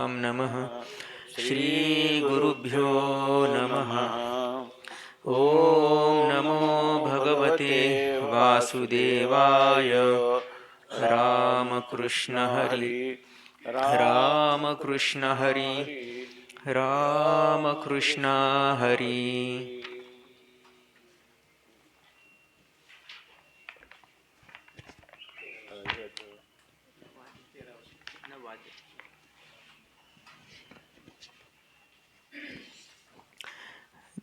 नमः श्री गुरुभ्यो नमः। ओम नमो भगवते वासुदेवाय। रामकृष्ण हरि रामकृष्ण हरि रामकृष्ण हरि।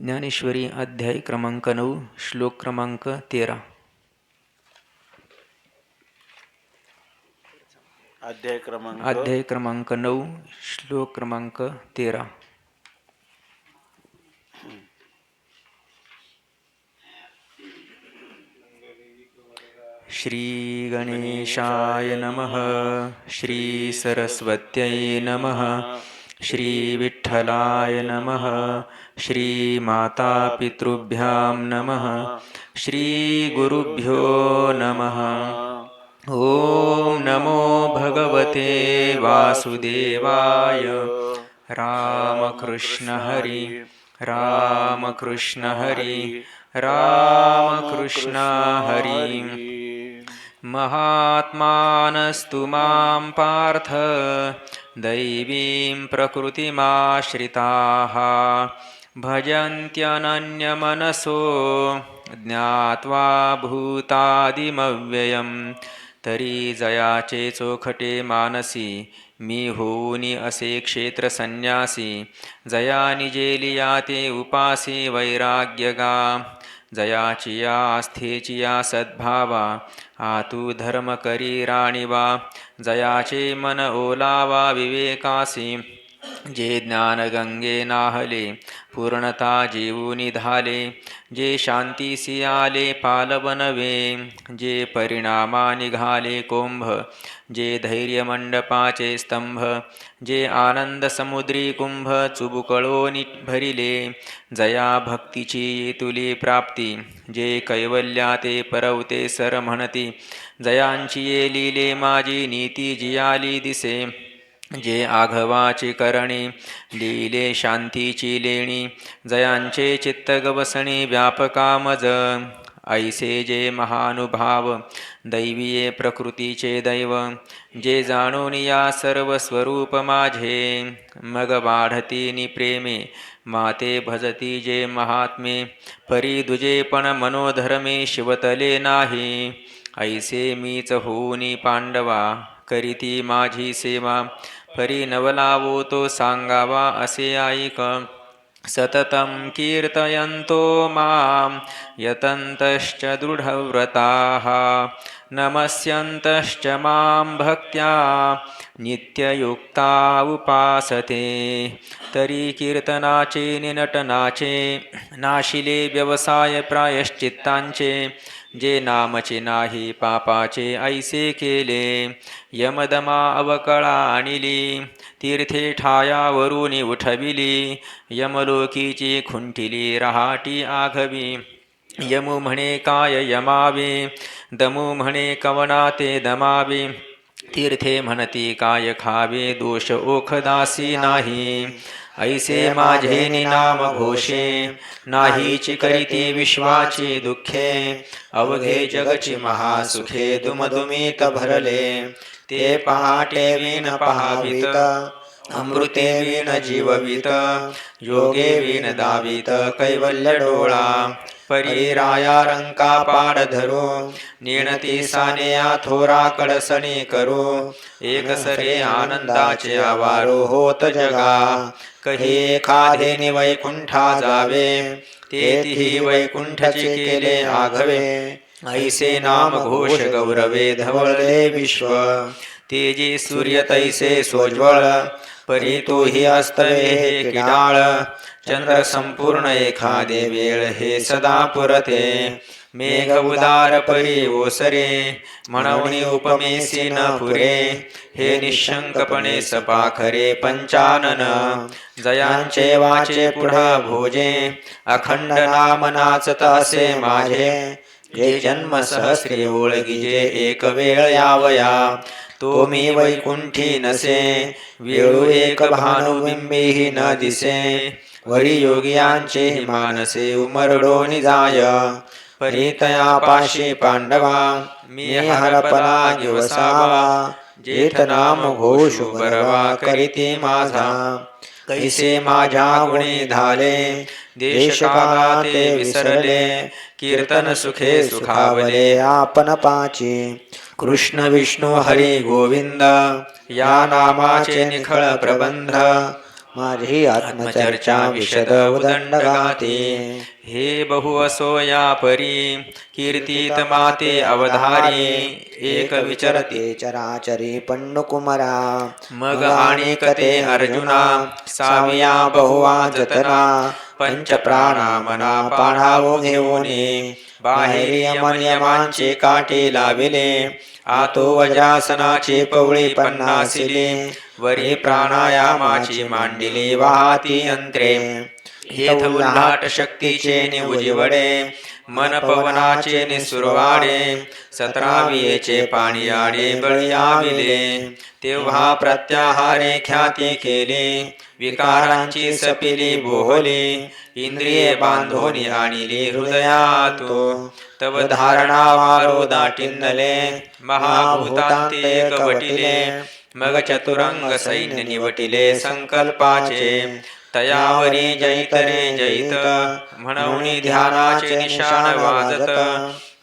ज्ञानेश्वरी अध्याय क्रमांक 9 श्लोक क्रमांक 13। अध्याय क्रमांक 9 श्लोक क्रमांक 13। श्री गणेशाय नमः। श्री सरस्वत्यै नमः। श्री विठ्ठलाय नमः। श्री माता पितृभ्यां नमः। श्री गुरुभ्यो नमः। ओम नमो भगवते वासुदेवाय। रामकृष्ण हरि रामकृष्ण हरि रामकृष्ण हरि। महात्मानस्तु मां पार्थ दैवीं प्रकृतिमाश्रिताः भजन्त्यनन्यमनसो ज्ञात्वा भूतादिमव्ययम्। तरी जयाचे चोखटे मानसी मी होऊनी असे क्षेत्र संन्यासी। जया निजेलिया ते उपासी वैराग्यगा। जयाचिया आस्थेचिया सद्भावा आतु धर्म करी राणीवा। जयाचे मन ओलावा विवेकासी जे ज्ञान गंगे नाहले पूर्णता जीवूनि धाले। जे शांतीसी आले पालवनवे जे परिणामा निघाले कोंभ। जे धैर्य मंडपाचे स्तंभ जे आनंद समुद्री कुंभ चुबुकळोनी भरिले। जया भक्तीची तुली प्राप्ती जे कैवल्या ते परवते सर म्हणती। जयांची ये लीले माझी नीती जियाली दिसे। जे आघवाची करणी लीले शांतीची लेणी। जयांचे चित्त गवसणी व्यापकामज ऐसे जे महानुभाव दैवीये प्रकृतीचे दैव। जे जाणून या सर्व स्वरूप माझे मग वाढती निप्रेमे माते भजती जे महात्मे। परी दुजे पण मनोधर्मे शिवतले नाही ऐसे मीच होऊनी पांडवा करीती माझी सेवा। परी नवलावो तो सांगावा असे ऐक सततं कीर्तयन्तो मां यतन्तश्च दृढव्रताः नमस्यन्तश्च मां भक्त्या नित्ययुक्ता उपासते। तरी कीर्तनाचे निनटनाचे नाशिले व्यवसाय प्रायश्चित्तांचे। जे नामचे नाही पापाचे ऐसे केले यमदमा अवकळा आणिली। तीर्थे ठायावरूनी उठविली यमलोकीची खुंटिली रहाटी आघवी। यमू म्हणे काय यमावे दमू म्हणे कवना ते दमावे। तीर्थे म्हणती काय खावे दोष ओखदासी नाही। ऐसे माझे निनाम घोषे नाहीची करीती विश्वाची दुःखे। अवघे जगची महासुखे दुमदुमीत भरले। ते पहाटे विण पहावीत अमृते विण जीववीत। योगे विण दावीत कैवल्य डोळा। परिराया रंका पाड धरो नेणती सानेया थोरा कडसणी करो। एकसरे आनंदाचे आवारो होत जगा कही एखादेनी वैकुंठा जावे। तेतिही वैकुंठची केले आघवे ऐसे नाम घोष गौरवे धवळले विश्व। तेजे सूर्य तैसे सोज्वळ परी तोही अस्तवे हे किडाळ। चंद्र संपूर्ण एखादे वेळ हे सदा पुरते। मेघ उदार परी ओसरे म्हणूनी उपमेसी न पुरे। हे निशंकपणे सपाखरे पंचानन जयांचे वाचे पुढा भोजे। अखंड नाम नाचत असे माझे जे जन्म सहस्रे ओळखिजे एक वेळ यावया। तो मी वैकुंठी नसे, वेळू एक भानुबिंबीही न दिसे. वरी योगियांचे मानसे उमरडोनी जाय, परितया पाशी पांडवा, मी हरपला निवसावा. जेठ नाम घोषू बरवा करीती माझा, कैसे माझ्या गुणी झाले, देशकाला ते विसरले. कीर्तन सुखे सुखावले आपण पाची, कृष्ण विष्णू हरी गोविंद, या नामाचे निखळ प्रबंध. माझी आत्मचर्चा विशद उदंड गाते, हे बहु असो या परी, कीर्तीत माते अवधारी. एक विचरते चराचरी पंडुकुमरा, मग आणिक ते अर्जुना, साविया बहुवा जतना. पंच प्राणा मना पाढावो घेऊने, बाहेर यमनियमांचे काटे लाविले. आतो वज्रासनाचे पवळे 50 वरी प्राणायामाची मांडिली वाहाती यंत्रे. हेथ उल्हाट शक्तीचे निउजिवडे, मन पवनाचे निसुरवाडे. 17 पाणी आडे बळी आविले, तेव्हा प्रत्याहारे ख्याती केली. विकारांची सपिली बोहली, इंद्रिये बांधोनी आणिली हृदयातो. तव धारणा वारो दाटिंदले, महाभूतांते एकवटिले. मग चतुरंग सैन्य निवटिले संकल्पाचे, तयावरी जैत रे जैत. म्हणून ध्यानाचे निशाण वाजत,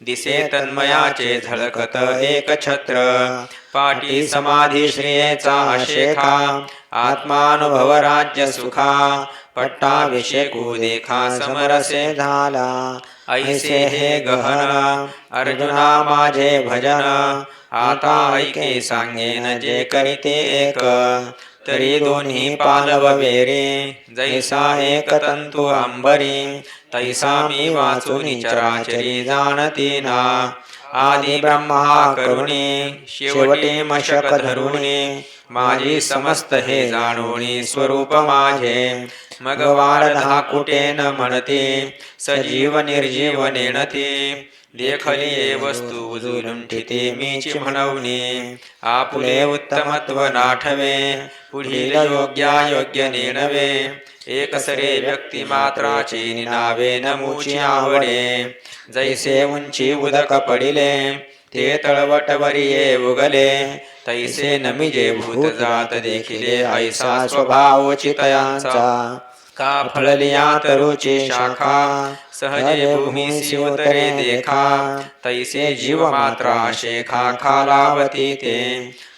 दिसे तन्मयाचे झळकत एक छत्र. पाटी समाधी श्रियेचा अशेखा, आत्मानुभव राज्य सुखा. पट्टाभिषेकू देखा समरसे झाला, ऐसे हे गहन. अर्जुना माझे भजन, आता ऐके सांगेन जे करीते एक. तरी दोन्ही पालव वेरे, जैसा एक तंतू अंबरी. तैसा मी वाचून चराचरी जाणती ना. आदि ब्रह्मा करुणी, शेवटी मशक धरुणी. माझी समस्त हे जाणोनी स्वरूप माझे. मग वाढ कुटे न म्हणते, सजीव निर्जीव नेणती. देखली ये वस्तू उजुलुंठिते मीची म्हणवणी. आपुले उत्तमत्व नाठवे, पुढील योग्यायोग्य नेणवे. एकसरे व्यक्ती मात्राची निनावे नमुची आवडे. जैसे उंची उदक पडिले, ते तळवटवरी ये उगले. तैसे नमिजे भूत जात देखिले, ऐसा स्वभाव चितयांचा. का फळलिया तरुची शाखा, सहजे भूमीसी उतरे देखा. तैसे जीव मात्रा शेखा खालावती ते.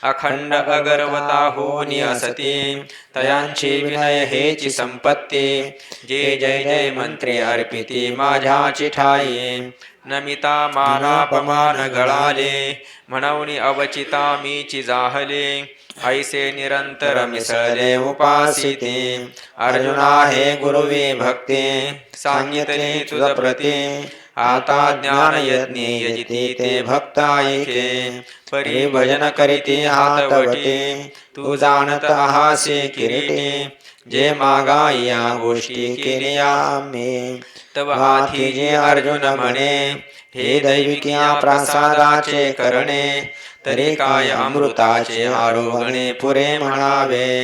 अखंड अगर्वता होनी असती, तयांची विनय हेची संपत्ती. जे जय जय मंत्रे अर्पिती माझ्याची ठाई. नमिता मानापमान गळाले, म्हणून अवचिता मीची जाहले. ऐसे निरंतर मिसळले उपासिते. अर्जुना हे गुरुवी भक्ती, सांगितले तुझ प्रती. आता ज्ञान यज्ञे यजिती ते भक्तायके. परिभजन करीती हातवटी, तू जाणत आहासे किरीटी. जे मागाई या गोष्टी केल्या आम्ही, तव हाती जे अर्जुन म्हणे. हे दैविकिया प्रसादाचे करणे, तरी काय अमृताचे आरोगणे पुरे म्हणावे.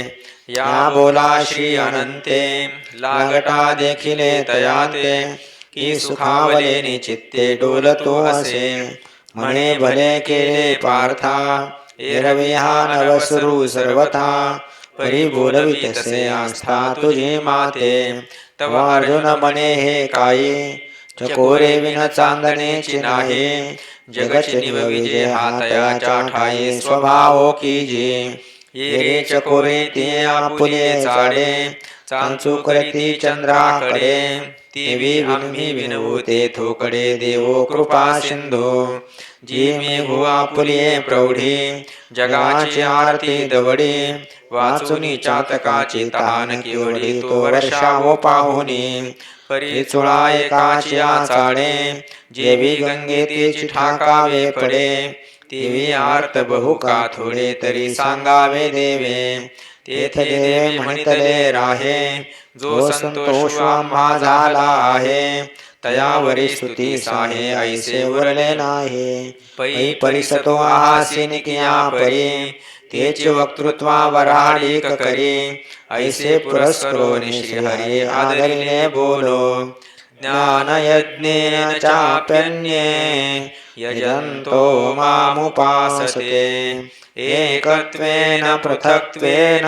या बोला श्री अनंते, लागटा देखिले तयाते. की सुखावले निचित्ते डोलतो असे, म्हणे भले केले पार्था. एरवी हा नवसरू सर्वथा, परी बोलवी तसे आस्था तुझी माते. तव अर्जुन म्हणे हे काही, चकोरे विन चांदणेची नाही. जगची निवविजे हातयाच्या ठाई स्वभाव कीजी. ये रे चकोरे ते आपुले चाडे, चांचू करती चंद्राकडे. तेवी आम्ही विनवू ते थोकडे देवो कृपा सिंधू. जी मी हो आपुले प्रौढी, जगाची आरती दवडी. वाचुनी चातकाची तहान केवढी तो वर्षावो पाहुनी. परी चुळा एकाची आचाडे, जेवी गंगे तिची ठाकावे पडे. तेवी आर्त बहु का थोडे तरी सांगावे देवे. तेथे देवे म्हणितले राहे, जो संतोष आम्हा झाला आहे. तयावरी स्तुती साहे, ऐसे उरले नाही. पै परिसतो आहासिनी किया परी, तेचे वक्तृत्वा वराडिक करी. ऐसे पुरस्करोनि श्रीहरी आदरिले बोलो. ज्ञानयज्ञेन चाप्यन्ये यजन्तो मामुपासते. एकत्वेन पृथक्त्वेन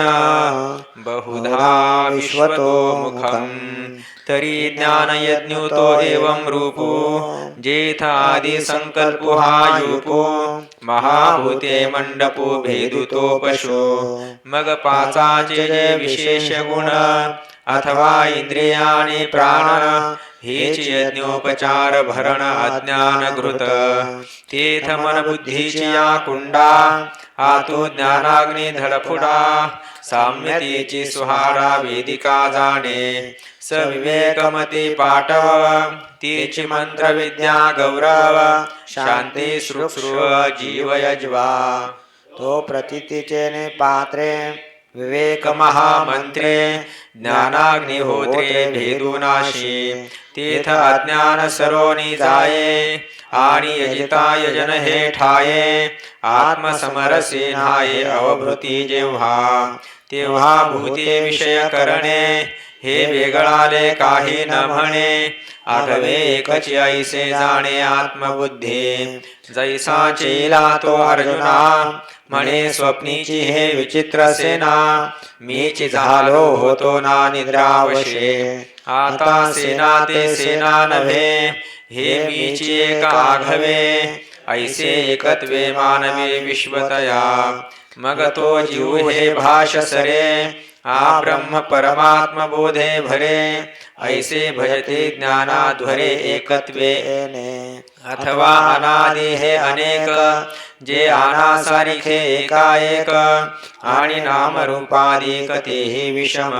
बहुधा विश्वतो मुखम्. तरी ज्ञानयज्ञुतो एवं रूपो, जेथादि संकल्पो हायुपो. महाभूते मंडपो भेदुतो पशो. मग पाचाचे जे विशेष गुण, अथवा इंद्रियाणी प्राण. हेच यज्ञोपचार भरण अज्ञान घृत. तेथ मन बुद्धीची या कुंडा, आतो ज्ञानाग्नी धडफुडा. साम्यतेची सुहारा वेदिका जाणे, सविवेकमती पाटव. तेची मंत्र विद्या गौरव, शांती श्रुश्रुव जीव यज्वा. तो प्रतितीचे पात्रे, विवेक महामंत्रे. ज्ञानाग्निहोत्रे भेदुनाशी, तेथ अज्ञान सरोनी जाये. आणि यजिता यजन हे ठाये, आत्मसमरसे न्हाये अवभृती जेव्हा. तेव्हा भूते विषय करणे, हे वेगळाले काही न म्हणे. आठवे एकच ऐसे जाणे आत्मबुद्धी. जैसा चेला तो अर्जुना, म्हणे स्वप्नीची हे विचित्र सेना. मीच झालो होतो ना निद्रावशे, आता सेना ते सेना नव्हे. हे मीची एक आघवे, ऐसे एकत्वे मानवे विश्वतया. मग तो जीव हे भाष सरे, आ ब्रह्म परमात्म बोधे भरे. ऐसे भजते ज्ञानाध्वरे एकत्वेने. अथवा अनादि हे अनेक, जे आनासारिखे एकाएक. आणि नामरूपादिक तेही विषम,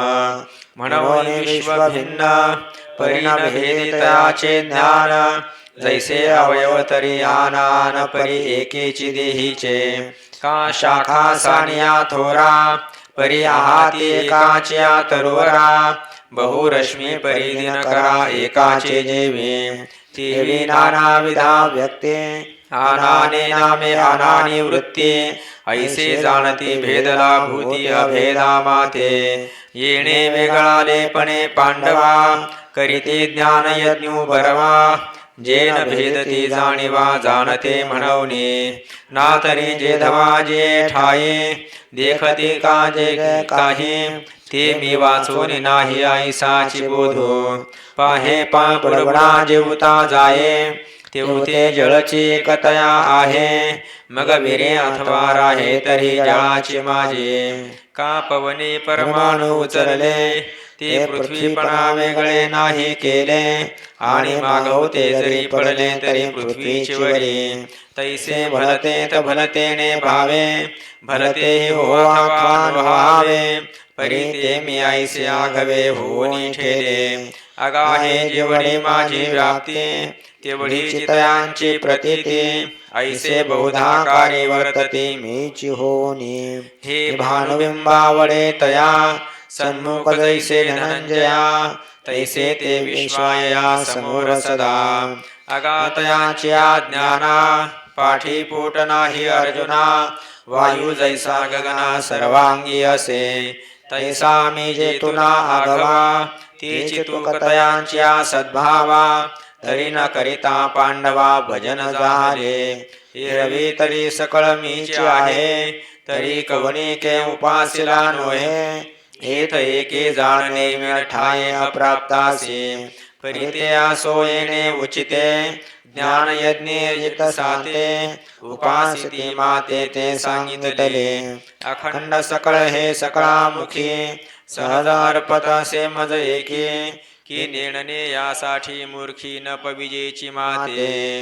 म्हणून विश्व भिन्न. परिणभेदिताचे ज्ञान, जैसे अवयव तरी आनान परी एकेची देहीचे. का शाखा सानिया थोरा, परी आहाती एकाच्या तरोरा. बहुरश्मी परी दिनकरा एकाचे जेवे. तेवी नाना विधा व्यक्ते, आनाने नामे आनानी वृत्ती. ऐसे जाणती भेदला भूती अभेदा माते. येणे वेगळालेपणे पांडवा, करीते ज्ञान यज्ञू बरवा. जेन भेदती जाणीवा जाणते म्हणवणे. ना तरी जे धवा जे ठाये, देखते का जे काही. ते मी वाचून नाही ऐसाची बोधो. पाहे बुडबुडा जेवता जाये, तेवते जळची कतया आहे. मग विरे अथवा राहे तरी जळाची माझे. का पवनी परमाणु उचलले, ते पृथ्वीपणा वेगळे नाही केले. आणि मागवते जरी पडले तरी पृथ्वीची वरी. तैसे भलते भलतेने भावे, भलते हो अथवा व्हावे. परी ते मी ऐसे आघवे होनी ठेले. अगाहे जेवढी माझी व्याप्ती, तेवढी चितयांची प्रतीती. ऐसे बहुधा कार्य वर्तते मीची होनी. हे भानुबिंबावडे तया, सन्मुख जैसे धनंजया. तैसे ते विश्वाया समोर सदा. अगातयाच्या ज्ञाना, पाठीपोट नाही अर्जुना. वायू जैसा गगना सर्वांगी असे, तैसा मी जे तुला आघवा. तेची तू कतयांच्या सद्भावा. तरी न करिता पांडवा भजन झाले. हिरवी तरी सकळ मीची आहे, तरी कवनी के उपासिला नोहे. हेत एके जाणणे मिळ ठाये अप्राप्तासी. परिते सोयेने उचिते, ज्ञान यज्ञे जित साते. उपासिती माते ते सांगितले, अखंड सकळ हे सकळामुखी. सहज अर्पत असे मज एकी, की नेणने यासाठी मूर्खी न पविजेची माते.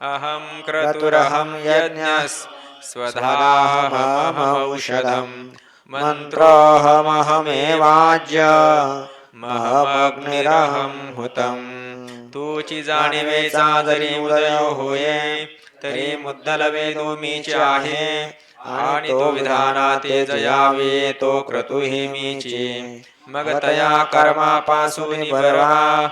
अहम क्रतुरहम यज्ञस स्वधाहमहमौषधम्. मंत्रोऽहमहमेवाज्य महमग्निरहं हुतम्. तूची जाणीवेचा जरी उदय होये, तरी मुद्दल वेदो मीच आहे. आणि तो विधाना ते जयावे तो क्रतुही मीची मग तया कर्मापासून बरवा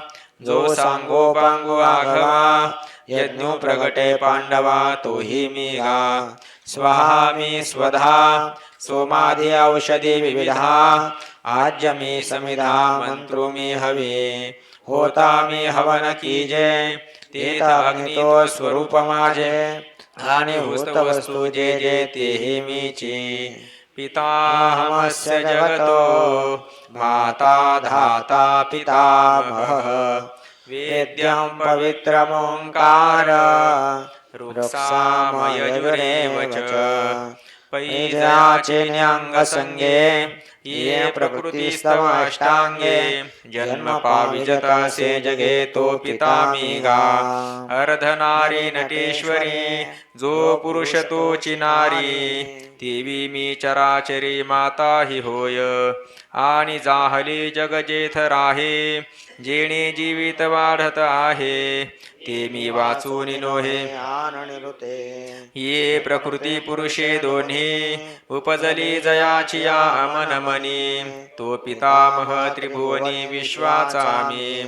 जो सांगोपांगो आघवा यज्ञो प्रगटे पांडवा तोही मी गा स्वाहा मी स्वधा सोमाधी औषधी विविधा आज्य मी समिधा मंत्रो मी हवे होता मी हवन कीजे तेथ अग्नी तो स्वरूप माझे आणि हुस्त वस्तू जे जे तेही मीची पिताहमस्य जगतो माता धाता पितामहः वेद्यं पवित्रमोंकार रुक्सामयजुरेव च पैजाचे न्यांगसंगे ये प्रकृतिस्तवाष्टांगे जन्म पाविजतासे जगे तो पिता मी गा अर्धनारी नटेश्वरी जो पुरुष तोची नारी देवी मी चराचरी माता ही होय आणि जाहली जग जेथ राहे जेणे जीवित वाढत आहे ते मी वाचून नोहे ये प्रकृती पुरुषे दोन्ही उपजली जयाची या अमनमनी तो पितामह त्रिभुवनी विश्वाचा मी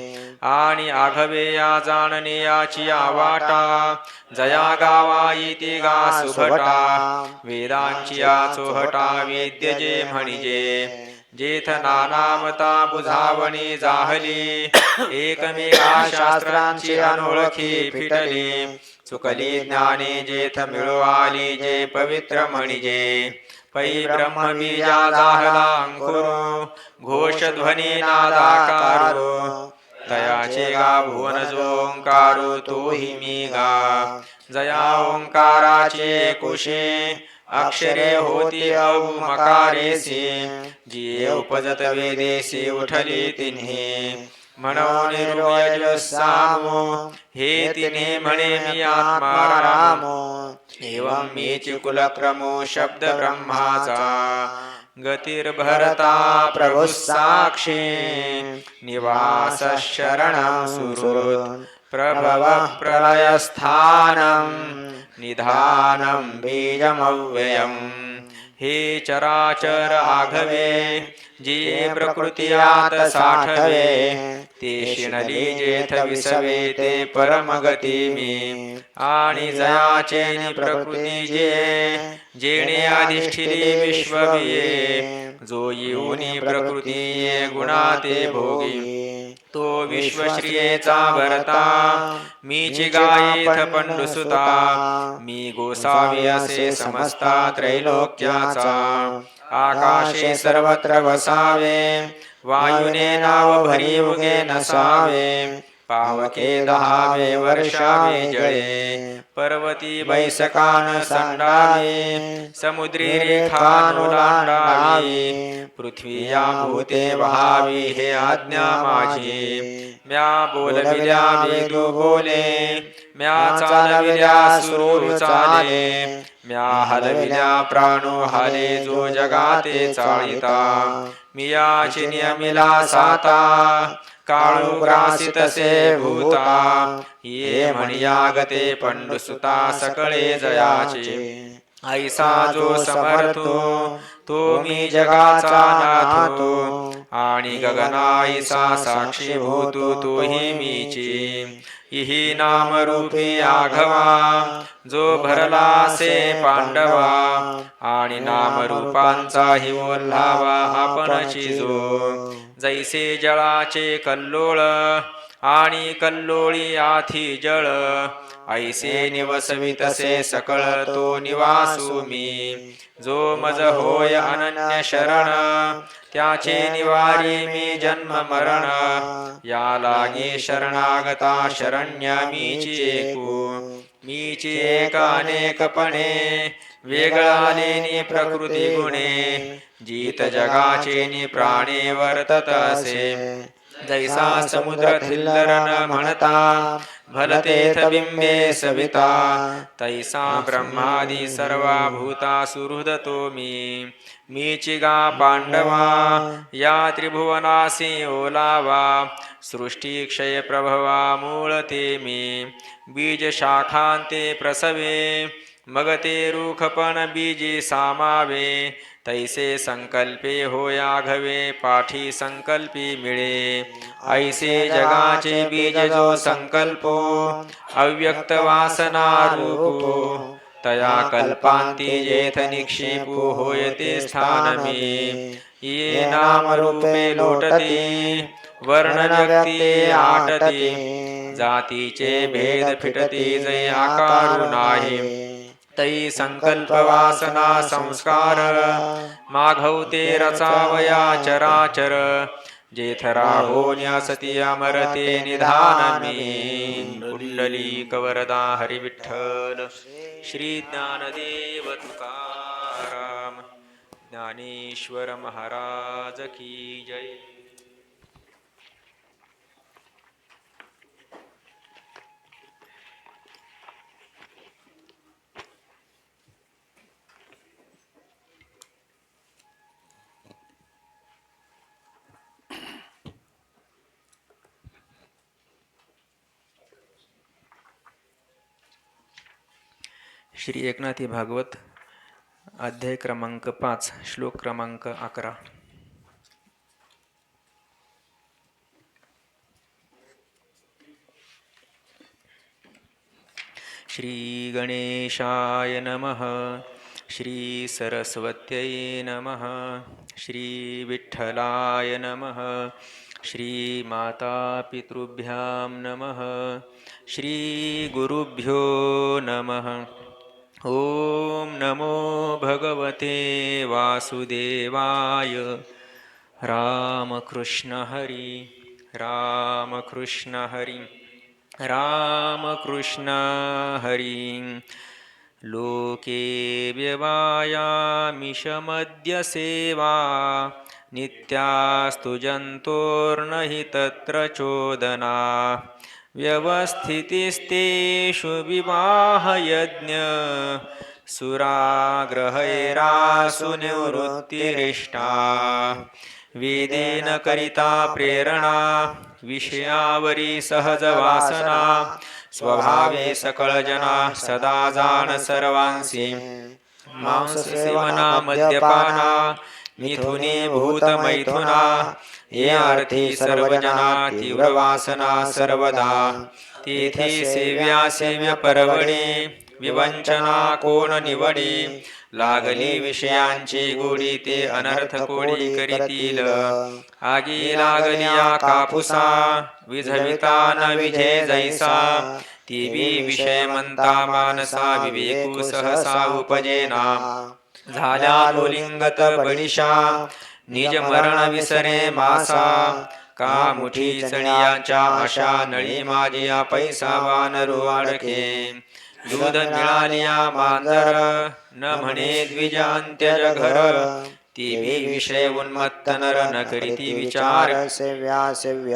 आणि आघवे या जाणणे याची या वाटा जया गावा येते गा सुभटा वेदांची या चोहटा वेद्य जे म्हणिजे जेथ नानामता बुझावणी जाहली एकमेका शास्त्रांची अनोळखी फिटली चुकली ज्ञाने जेथ मिळवाली जे पवित्र म्हणिजे पै ब्रह्म बीजा जाहला अंकुरो घोष ध्वनी नादाकारो तयाचे गा भुवन जोंकारो तोही मी गा जया ओंकाराचे कुशे अक्षरे होती अवमकारेसी जी उपजत वेदेसी उठली तिन्ही म्हणून निर्वयजसामो हे तिने म्हणे मी आत्मा रामो एवं मीची कुलक्रमो शब्द ब्रह्माचा गतिर्भरता प्रभु साक्षी निवास शरणं सुहृत् प्रभव प्रलयस्थानं निधानं बीजमव्ययम् हे चराचर आघवे जी प्रकृतीयात साठवे ते शिणली जेथ विसवे ते परमगती मी आणि जयाचे प्रकृती जे जेणे अधिष्ठिली विश्वविये जो येऊनी प्रकृती ये गुणाते भोगी तो विश्वश्रियेचा भरता मीची गायेथ पंडुसुता मी गोसावी असे समजता त्रैलोक्याचा आकाशे सर्वत्र वसावे वायुने नाव भरी उगे नसावे पावके दहावे वर्षावे जळे पर्वती बैसकान संडावे समुद्री रेखान ओलांडावी पृथ्वी या भूते वहावी हे आज्ञा माझी म्या बोलविल्या वेदू बोले म्या चालविल्या सुरू चाले म्या हलविल्या प्राणो हाले जो जगाते चाळिता मियाची नियमिला साता काळू ग्रासितसे भूता ये म्हणियागते पंडुसुता सकळे जयाचे ऐसा जो समर्थो तो मी जगाचा नाथो आणि गगनाईसा साक्षी भूतो तोही मीची इही नामरूपी आघवा जो भरलासे पांडवा आणि नामरूपांचाही ओल्हावा आपणची जो जैसे जळाचे कल्लोळ आणि कल्लोळी आथी जळ ऐसे निवसवितसे सकळ तो निवासू मी जो मज होय अनन्य शरण त्याचे निवारी मी जन्म मरण या लागे शरणागता शरण्य मीची एकू मीची एक अनेकपणे वेगळा लेनी प्रकृती गुणे जीत जगाचे नि प्राणे वर्तत असे जैसा समुद्र थिल्लरन म्हणता भलतेथ बिंबे सविता तैसा ब्रह्मादी सर्वा भूता सुहृदतो मीची गा पांडवा या त्रिभुवनासी ओलावा सृष्टी क्षय प्रभवा मूळ ते मी बीज शाखांते प्रसवे मग ते रूखपण बीजी सामावे तैसे संकल्पे होया घवे पाठी संकल्पी मिळे ऐसे जगाचे बीज जो संकल्पो अव्यक्त वासना रूपो तया कल्पांती जेथ निक्षेपू होय ते स्थान मे ये नाम रूपे लोटते वर्ण व्यक्ती आटते जातीचे भेद फिटते जय आकारू नाही तै संकल्प वासना संस्कार माघवते रचावया चराचर जेथ राहोन्यासती अमरते निधान मे कुंडलीक वरदा हरी विठ्ठल श्री ज्ञानदेव तुकाराम ज्ञानेश्वर महाराज की जय. श्री एकनाथी भागवत अध्याय क्रमांक 5 श्लोक क्रमांक 11. श्री गणेशाय नमः. श्री सरस्वत्यै नमः. श्री विठ्ठलाय नमः. श्री माता पितृभ्यां नमः. श्री गुरुभ्यो नमः. ओम नमो भगवते वासुदेवाय. रामकृष्ण हरी रामकृष्ण हरी रामकृष्ण हरी. लोके व्यवायामिषमद्य सेवा नित्यास्तु जन्तोर्नहि तत्र चोदना. व्यवस्थितिस्तेषु विवाहयज्ञ सुराग्रहैरासु निवृत्तिरिष्टा. वेदेन करिता प्रेरणा विषयावरी सहज वासना. स्वभावे सकळ जना सदा जाण सर्वांसी. मांस सेवना मद्यपाना मिथुनी भूत मैथुना. ये अर्थी सर्वजना तीव्र वासना सर्वदा. तेथे सेव्या सेव्य परवडी विवंचना कोण निवडी. लागली विषयांची गोडी ते अनर्थ कोडी करीतील. आगी लागलिया कापुसा विझविता न विझे जैसा. ती विषय म्हणता मानसा विवेकू सहसा उपजेना. झाल्या लोलिंगत बळीशा निज मरण विसरे मासा. का मुठी चणियाच्या आशा नळी माझिया पैसा वानरू अडके. दूध मिळालिया मांजर न म्हणे द्विज अंत्यज घर. ती विषय उन्मत्त नर न करीती विचार. सेव्या सेव्य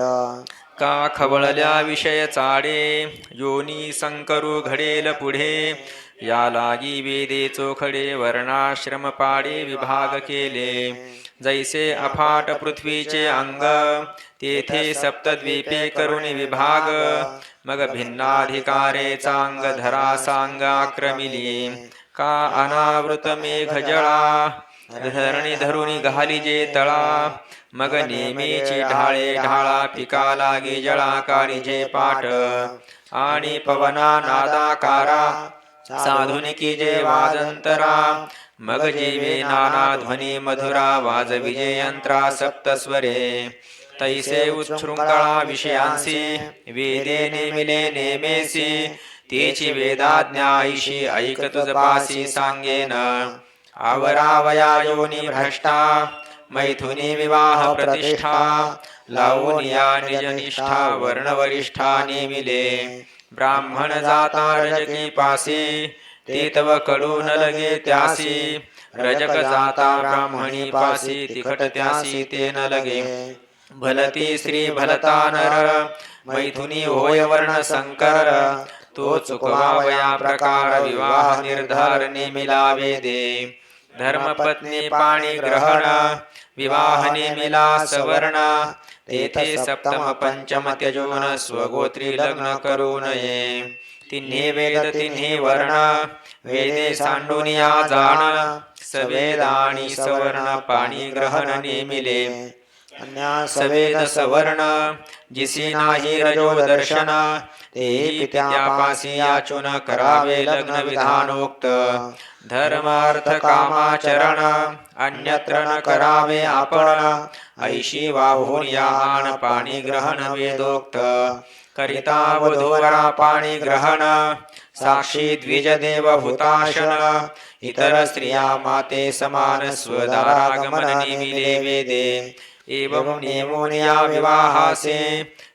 का खवळल्या विषय चाडे योनी संकरू घडेल पुढे. या लागी वेदे चोखडे वर्णाश्रम पाडे विभाग केले. जैसे अफाट पृथ्वीचे अंग तेथे सप्तद्वीपे करुणी विभाग. मग भिन्नाधिकारे चांग धरा सांग आक्रमिली. का अनावृत मेघ जळा धरणी धरुणी घालिजे तळा. मग नेमीची ढाळे ढाळा पिका लागे जळा काळीजे पाट. आणि पवना नादाकारा साधुनिकी जे वाजंतरा. मग जीवे नाना ध्वनी मधुरा वाजविजे यंत्रा सप्तस्वरे. तैसे उच्छृंखळा विषयांसी वेदे नेमिले नेमेसी. तेची वेदाज्ञाईशी ऐक तुझपासी सांगेन. आवरावया योनी भ्रष्टा मैथुनी विवाह प्रतिष्ठा. लावून या निजनिष्ठा वर्णवरिष्ठा नेमिले. ब्राह्मण जाता रजकी पासी ते तव कडू न लगे त्यासी. रजक जाता ब्राह्मणी पासी तिखट त्यासी ते न लगे. भलती स्त्री भलता नर मैथुनी होय वर्ण संकर. तो चुकवावया प्रकार विवाह निर्धार नेमिला वेदे. धर्मपत्नी पाणी ग्रहण विवाह नेमिला सवर्ण. तेथे सप्तम पंचम त्यजून स्वगोत्री लग्न करू नये. तिन्ही वेद तिन्ही वर्ण वेदे सांडून या जाण सवेद आणि सवर्ण पाणी ग्रहण नेमिले सवेद सवर्ण जिसी नाही रजो दर्शन तेही पित्यापासी याचून करावे लग्न विधानोक्त धर्मार्थ कामाचरण अन्यत्र न करावे आपण ऐशी वाहून यान पाणी ग्रहण वेदोक्त करिता वधूवरा पाणी ग्रहण साक्षी द्विज देव भूताशन इतर स्त्रिया माते समान स्वदारागमन निमिले वेदे एवं नेमो या विवाहासे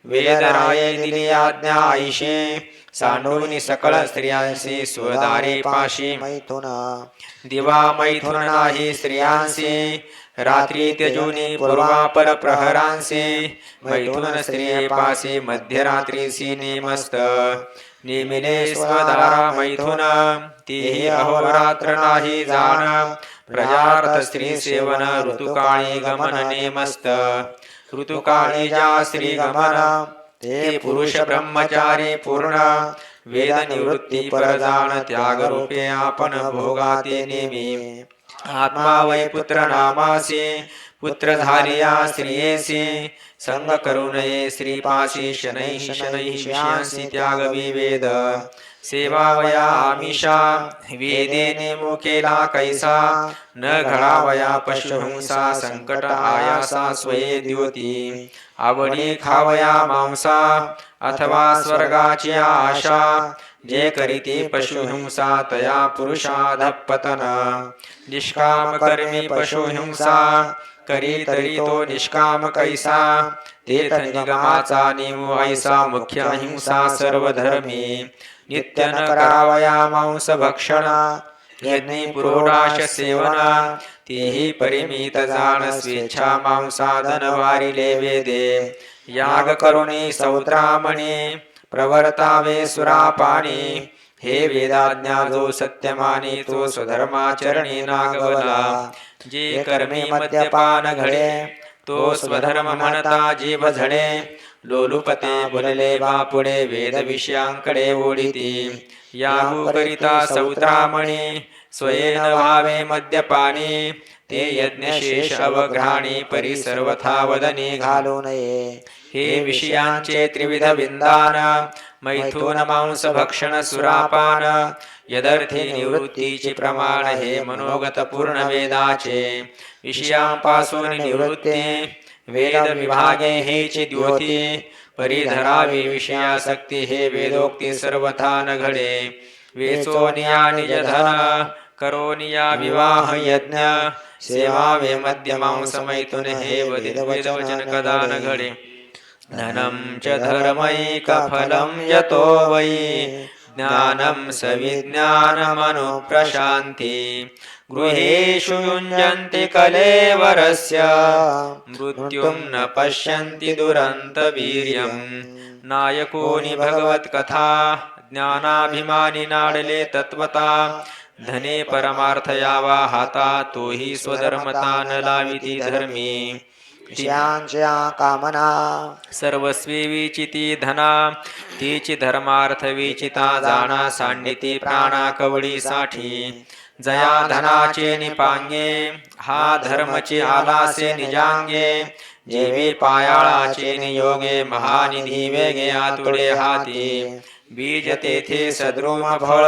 वेदराये दिली आज्ञा ऐशे सांडून सकळ स्त्रियांसी स्वदारे पाशी मैथुन दिवा मैथुन नाही स्त्रियांसी रात्री त्यजूनी पूर्वापर प्रहरांसी मैथुन स्त्रिये पासी मध्यरात्रीसी नेमस्त नेमिले स्वदारा मैथुन तीही अहोरात्र नाही जाण प्रजार्थ स्त्री सेवन ऋतुकाळी गमन नेमस्त ऋतुकाळी ज्या स्त्री गमन ते पुरुष ब्रह्मचारी पूर्ण वेद निवृत्ती परजान त्याग रूपे आपण भोगाते नेमी आत्मा वै पुत्र नामासी पुत्र झालिया स्त्रियेसी संग करू नये स्त्रीपाशी शनैः शनैः विषयांसी त्याग विवेद सेवावया आमिषा वेदेने मुकेला कैसा न घडावया पशुहिंसा संकट आयासा स्वये द्योती आवडी खावया मांसा अथवा स्वर्गाची आशा जे करीती पशुहिंसा तया पुरुषाधपतन निष्काम कर्मी पशुहिंसा करी तरी तो निष्काम कैसा तेथ निगमाचा नियम ऐसा मुख्य अहिंसा सर्वधर्मी नित्य न करावया मांस भक्षण यज्ञी पुरोडाश सेवना तेही परिमित जाण स्वेच्छा मांसादन वारिले वेदे याग करुणी सौत्रामणी प्रवर्तावे सुरापाणी हे वेदाज्ञा जो सत्यमानी तो स्वधर्माचरणी नागवला जे कर्मी मद्यपान घडे तो स्वधर्म म्हणता जीभ झडे लोलुपते बोलले बापुडे वेद विषयांकडे ओढिती यागू करिता सौत्रामणी स्वयेन व्हावे मद्यपानी ते यज्ञशेष अवघ्राणी परी सर्वथा वदनी घालू नये हे विषयांचे त्रिविध विंदान मैथुन मांस भक्षण सुरापान यदर्थी निवृत्तीचे प्रमाण हे मनोगत पूर्ण वेदाचे विषयांपासून निवृत्ती वेद विभागे हेची द्योती परिधरावी विषयासक्ती हे वेदोक्ती सर्वथा न घडे वेचोनिया निज धन करोनिया विवाह यज्ञ सेवावे मध्य मांस मैथुन हे वेदवचन कदा न घडे धनं च धर्मैकफलं यतो वै ज्ञानं सविज्ञानमनुप्रशान्ति गृहेषु युञ्जन्ति कलेवरस्य मृत्युं न पश्यन्ति दुरन्तवीर्यं नायकोनि भगवत्कथा ज्ञानाभिमानी नाडले तत्वता धने परमार्थ यावा हाता तोही स्वधर्मता न लाविती धर्मी विषयांच्या कामना सर्वस्वी विचिती धना तीची धर्मार्थ विचिता जाणा सांडिती प्राणा कवडीसाठी जया धनाचे निपांगे हा धर्मचे आलासे निजांगे जेवी पायाळाचे नियोगे महानिधी वेगे आतुडे हाती बीज तेथे सद्रुम फळ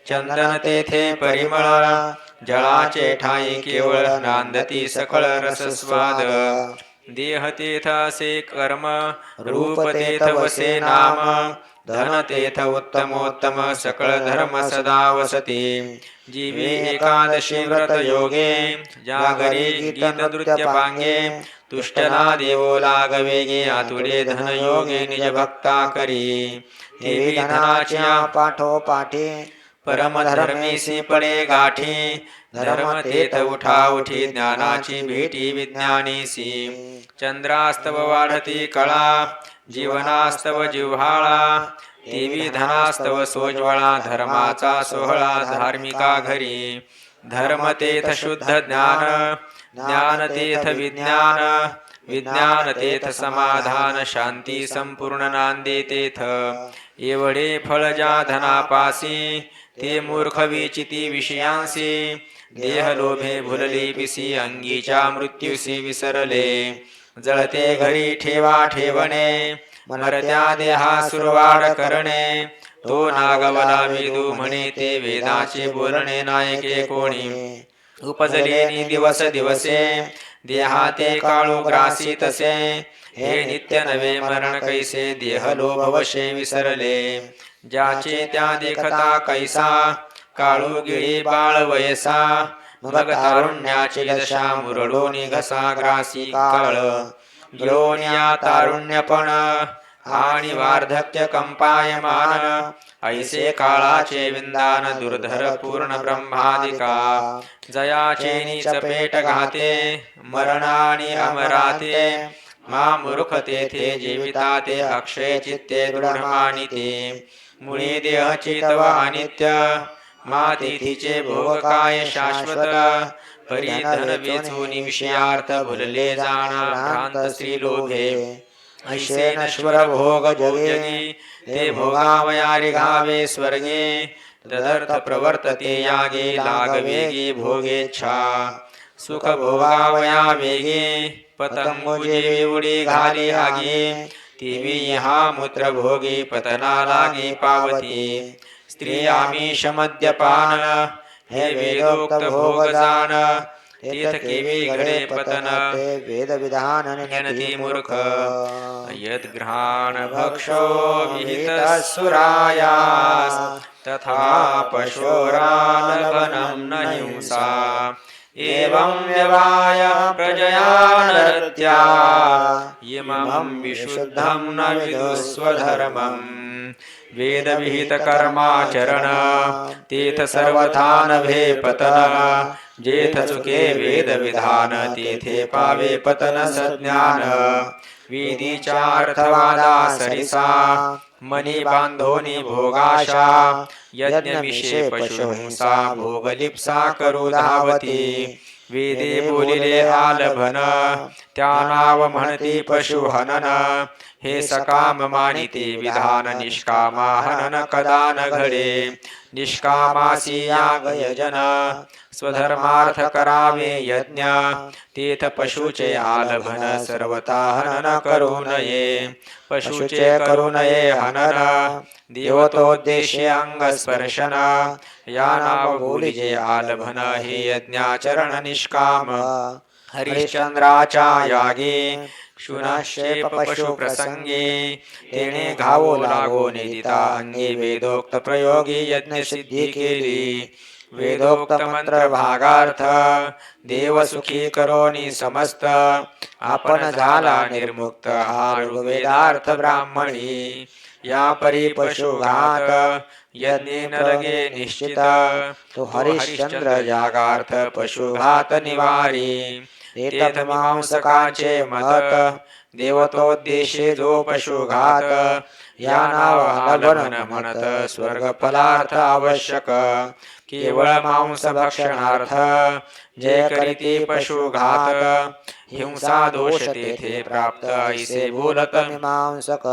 चंदन तेथे परिमळ जळाचे ठाई केवळ नांदती सकळ रसस्वाद देह तेथ असे कर्म रूप तेथ वसे नाम धन तेथ उत्तमोत्तम सकळ धर्म सदा वसती जीवे एकादशी व्रत योगे जागरे गीत नृत्य पांगे तुष्टला देवो लागवेगे आतुडे धन योगे निज भक्ता करी देवी धनाच्या पाठोपाठी परमधर्मीसी पडे गाठी धर्म तेथ उठा उठी ज्ञानाची भेटी विज्ञानीसी चंद्रास्तव वाढती कळा जीवनास्तव जिव्हाळा देवी धनास्तव सोज्वळा धर्माचा सोहळा धार्मिका घरी धर्म तेथ शुद्ध ज्ञान ज्ञान तेथ विज्ञान विज्ञान तेथ समाधान शांती संपूर्ण नांदे तेथ एवढे फळ ज्या धनापासी ते मूर्ख विचिती विषयांसी देह लोभे भुलले पिसी अंगीच्या मृत्यूसी विसरले जळते घरी ठेवा ठेवणे मरत्या देहा सुरवाड करणे तो नागवला वेदू म्हणे ते वेदाचे बोलणे नायके कोणी उपजलेनी दिवस दिवसे देहाते काळू ग्रासी तसे हे नित्य नवे मरण कैसे देह लोभ वशे विसरले ज्याचे त्या देखता कैसा काळू गिळी बाळ वयसा मग तारुण्याची दशा मुरडोनी घसा ग्रासी काळ गिळोन्या तारुण्यपण आणि वार्धक्य कंपायमान ऐसे काळाचे विंदान दुर्धर पूर्ण ब्रह्मादिका जयाचे चपेट घाते मरणानी अमराते मा मूर्ख तेथे जीविता ते अक्षय चित्ते दृढ मानिते मुळी देह चितव अनित्य मा तिथीचे भोग काय शाश्वत परिधन वेचूनी विषयार्थ भुलले जाणार भ्रांत श्री लोभे ऐसे नश्वर भोग जगी ते भोगावया रिघावे स्वर्गे तदर्थ प्रवर्तते यागे लागवेगी भोगेच्छा सुख भोगावया वेगे पतंगुजे उडी घाली आगे ती हा मूत्र भोगी पतना लागे पावती स्त्री आमिष मद्यपान हे वेदोक्त भोग जाण तीर्थ केवी घडे पतन वेद विधान जनती मूर्ख यद घ्राण भक्षो विहित सुरायास तथा पशोरालभनं न हिंसा एवं व्यवाय प्रजया नरत्या इमं विशुद्धं न विदुस्वधर्मम् वेद विहित कर्माचरण तीर्थ सर्वथा नभे पतन जेथ चुके वेद विधान तेथे पावे पतन सज्ञान विधीच्या अर्थवादा सरिसा मनी बांधोनी भोगाशा यज्ञविषे पशुहिंसा भोगलिप्सा करू धावती वेदे बोलिले आलभन त्या नाव म्हणती पशुहनन हे सकाम मानिते विधान निष्कामा हनन कदा न घडे निष्कामासी याग यजन स्वधर्मार्थ करावे यज्ञ तेथ पशुचे आलभन सर्वता हनन करू नये पशुचे करू नये हनन देवतोद्देशे अंगस्पर्शन या नाव बोलिजे आलभन हे यज्ञाचरण निष्काम हरिश्चंद्राच्या यागी शुनशेप पशु प्रसंगी तेने घावो लागो निदिता अंगी वेदोक्त प्रयोगी यज्ञ सिद्धी केली वेदोक्त मंत्र भागार्थ देव सुखी करोनी समस्त आपण झाला निर्मुक्त हा ऋग्वेदार्थ ब्राह्मणी या परी पशुघात यज्ञे न लगे निश्चित तो हरिश्चंद्र जागार्थ पशुघात निवारी तेथ मीमांसकाचे मत देवतोद्देशे जो पशुघात या नावालभन म्हणत स्वर्ग फलार्थ आवश्यक केवळ मांस भक्षणार्थ जे करीते पशुघात हिंसा दोष तेथे प्राप्त ऐसे बोलत मीमांसक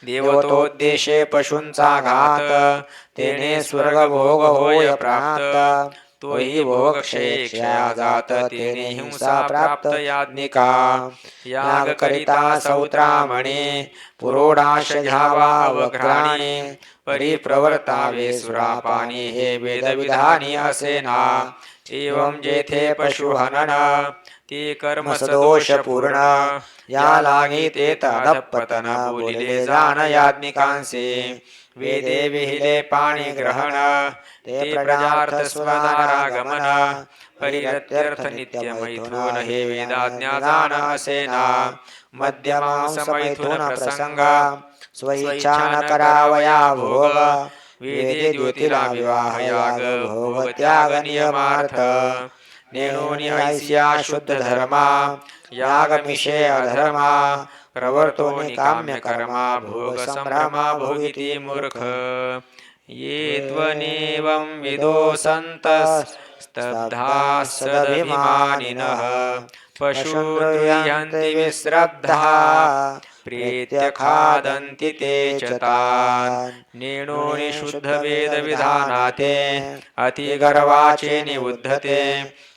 देवतोद्देशे पशूंचा घात तेने स्वर्ग भोग होय प्राप्त तोही भोग क्षया जात तेने हिंसा प्राप्त याज्ञिका याग करिता सौत्रामणे पुरोडाश घ्यावा वघ्राणी परिप्रवर्तावे सुरापानी हे वेदविधानी असे ना एवं जेथे पशुहनन ते कर्म सदोष पूर्ण या लागी ते तदपतन बोलिले जाण याज्ञिकांसे वेदे विहिले पाणी ग्रहण ते प्रजार्थ स्वदारागमन परिरत्यर्थ नित्य मैथुन हे वेदाज्ञा जाण असे ना मध्यमांस मैथुन प्रसंग स्वइच्छा न करावया भोग वेदे ज्योतिला विवाह याग भोग त्याग नियमार्थ नेणोनी ऐस्या शुद्ध धर्मा याग मिशे अधर्मा प्रवर्तोनि काम्य कर्मा भोग संभ्रमा भोगिति मूर्ख ये त्वनेवं विदो सन्तः स्तब्धाः सदभिमानिनः पशुद्रुह्यन्ति विश्रब्धा प्रीत्य खादन्ति ते च तान् नेणो निशुद्धवेदविधानाते अतिगर्वाचे निबुद्धते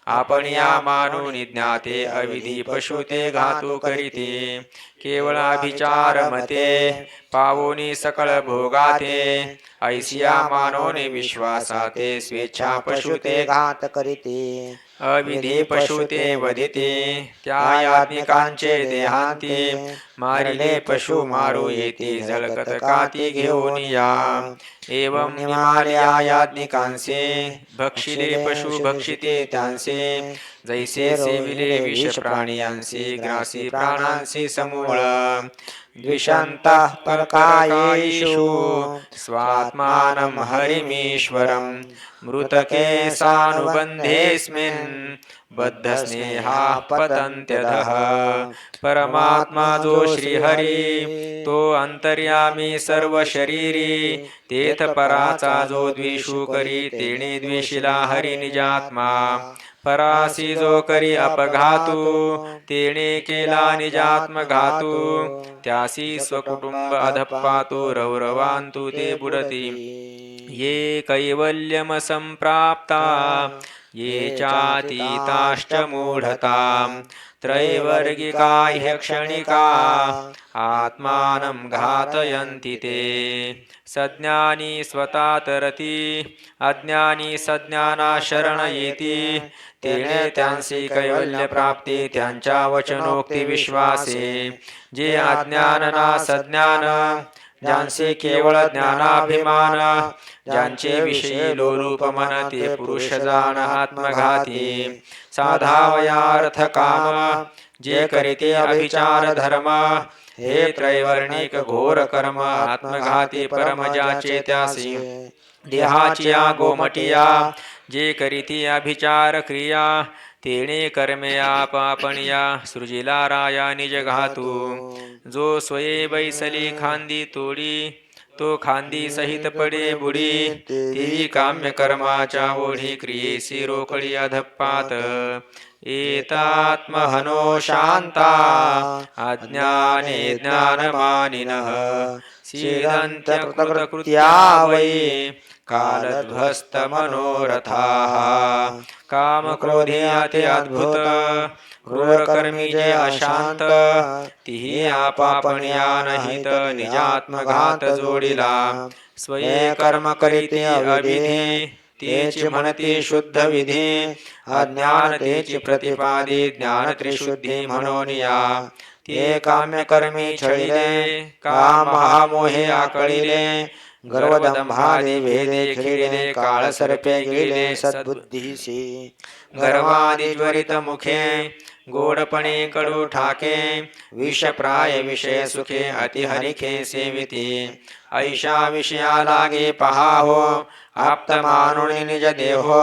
आपणिया मानून ज्ञाते अविधी पशुते घातू करीते केवळाभिचार मते पावोनी सकळ भोगाते ऐसिया मानोने विश्वासाते स्वेच्छा पशुते घात करीते अविधी पशुते वधिते त्या याज्ञिकांचे देहांती मारिले पशु मारू येते झळकत काती घेऊन या एवं निमाल्या याज्ञिकांसे भक्षिले पशु भक्षिते त्यांसे जैसे सेविले विष प्राणियांसे ग्रासी प्राणांसी समूळ द्विषन्तः परकायेषु स्वात्मानं हरिमीश्वरं मृतके सानुबन्धेऽस्मिन् बद्धस्नेहाः पतन्त्यधः परमात्मा जो श्रीहरी तो अंतर्यामी सर्व शरीरी तेथ पराचा जो द्वेषू करी तेणे द्वेषिला हरी निजात्मा परासी जो करी अपघातू तेणे केला निजात्मघातू त्यासी स्वकुटुंब अधपातू रौरवांतु ते बुडती ये कैवल्यम संप्राप्ता ये चातीताश्च मूढताम् त्रैवर्गिका ह्यक्षणिका आत्मानं घातयन्ति ते सज्ञानी स्वता तरती अज्ञानी सज्ञाना शरण येती तेणे त्यांसी कैवल्य प्राप्ती त्यांच्या वचनोक्ती विश्वासे जे अज्ञान ना सज्ञान ज्यांचे केवळ ज्ञानाभिमान ज्यांचे विषयी लोलूप मन ते पुरुष जाण आत्मघाती साधावयार्थ काम जे करीते अभिचार धर्म हे त्रैवर्णिक घोर कर्म आत्मघाती परम ज्याचे त्यासी देहाची गोमटिया जे करीते अभिचार क्रिया तेणे कर्मया पापणिया सृजिला राया निज घातू जो स्वये बैसली खांदी तोडी तो खांदी सहित पडे बुडी ती काम्य कर्माच्या ओढी क्रियेसी रोकडी अधपात एतात्महनो शांता अज्ञाने ज्ञानमानिनः सीदन्त्यकृतकृत्या वै कालध्वस्त मनोरथाः कामक्रोधी अति अद्भुत क्रूरकर्मी जे अशांत तिही आपापण्या नहित निजात्मघात जोडिला स्वये कर्म करीते अविधी तेची म्हणती शुद्ध विधी अज्ञान तेची प्रतिपादी ज्ञान त्रिशुद्धी म्हणून या ते काम्यकर्मी छळिले काम महामोहे आकळिले गर्वदंभादे भेदे खिळिले काळ सर्पे गिळिले सद्बुद्धीसी गर्वादि ज्वरित मुखे गोडपणे कडू ठाके विषप्राय विषय सुखे अतिहरिखे सेविती ऐशा विषया लागे पहावो आप्त मानुनी निज देहो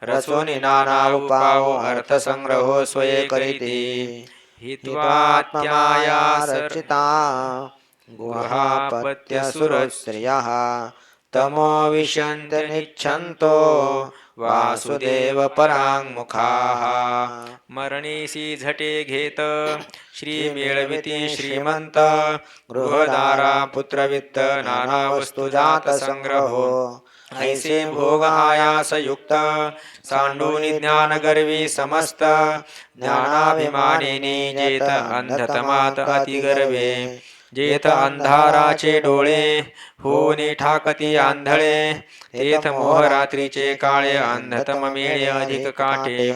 रसोनी नाना उपावो अर्थ संग्रहो स्वये करीती हित्वात्म्याया रचिता गुहापत्यसुरश्रियः तमो विशन्ति निच्छन्तो वासुदेव पराङ्मुखाः मरणीसी झटे घेत श्री मिळविती श्रीमंत गृहदारा पुत्रवित्त नाना वस्तु जात संग्रहो ऐसे भोग आयास युक्त सांडूनी ज्ञान गर्वी समस्त ज्ञानाभिमानिनी जेत अंधतमात अति गर्वे जेथ अंधाराचे डोळे होनी ठाकती आंधळे तेथ मोह रात्रीचे काळे अंधतम मेळे अधिक काटे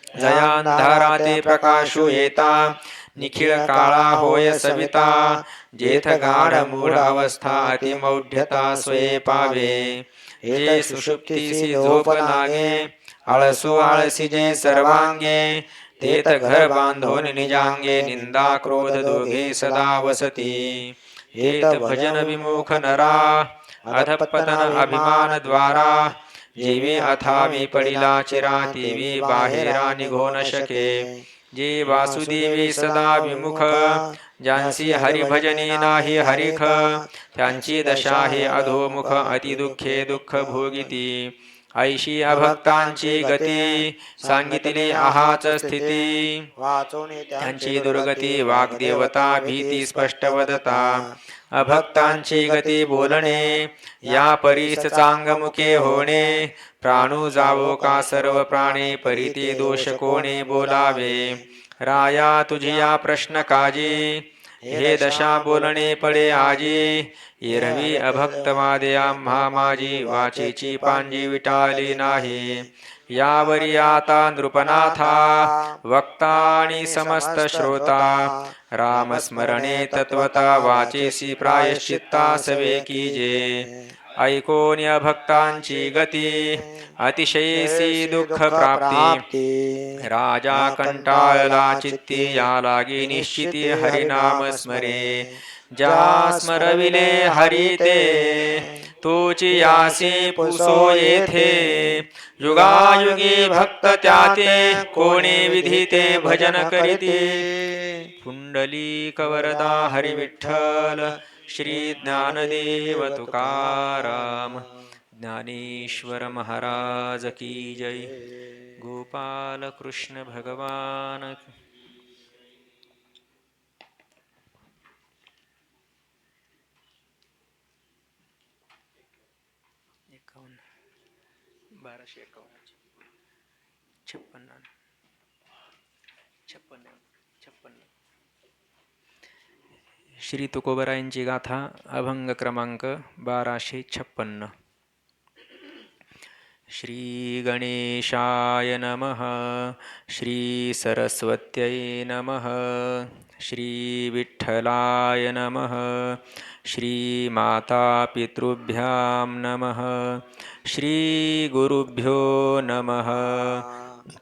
जया अंधाराते प्रकाशू येता निखिळ काळा होय सविता जेथ गाढ मूढ अवस्था अतिमौढ्यता स्वये पावे हे सुषुप्तीसी झोप लागे आळसू आळसी जे सर्वांगे तेथ घर बांधून निजांगे निंदा क्रोध दोघे सदा वसती हेत भजन विमुख नरा अधपतन अभिमान द्वारा जीवी अथावी पडिला चिरा तेवी बाहेरा निघो न शके जे वासुदेवी सदा विमुख ज्यांची हरिभजने नाही हरिख त्यांची दशा हे अधोमुख अति दुःखे दुःख भोगिती ऐशी अभक्तांची गती सांगितली आहाच स्थिती वाचून त्यांची दुर्गती वाग्देवता भीती स्पष्ट वदता अभक्तांची गती बोलणे या परीस चांगमुखे होणे प्राणू जावो का सर्व प्राणे परिते दोष कोणे बोलावे राया तुझिया प्रश्न काजी हे दशा बोलणे पडे आजी एरवी अभक्तवादे आम्हा माझी वाचेची पांजी विटाली नाही यावरी आता नृपनाथा वक्ता आणि समस्त श्रोता रामस्मरणे तत्वता वाचेसी प्रायश्चित्ता सवे कीजे ऐकोन भक्तांची गती अतिशयसी दुःख प्राप्ती राजा कंटाळला चित्ती या लागी निश्चिती हरिनाम स्मरे ज्या स्मरविले हरी ते तोची यासी पुसो येथे युगायुगी भक्त त्याते कोणी विधिते भजन करीते पुंडली कवरदा हरी विठ्ठल श्री ज्ञानदेव तुकाराम ज्ञानेश्वर महाराज की जय गोपाल कृष्ण भगवान श्री तुकोबरायांची गाथा अभंग क्रमांक 1256. श्री गणेशाय नमः. श्री सरस्वत्यै नमः. श्री विठ्ठलाय नमः. श्री माता पितृभ्यां नमः. श्री गुरुभ्यो नमः.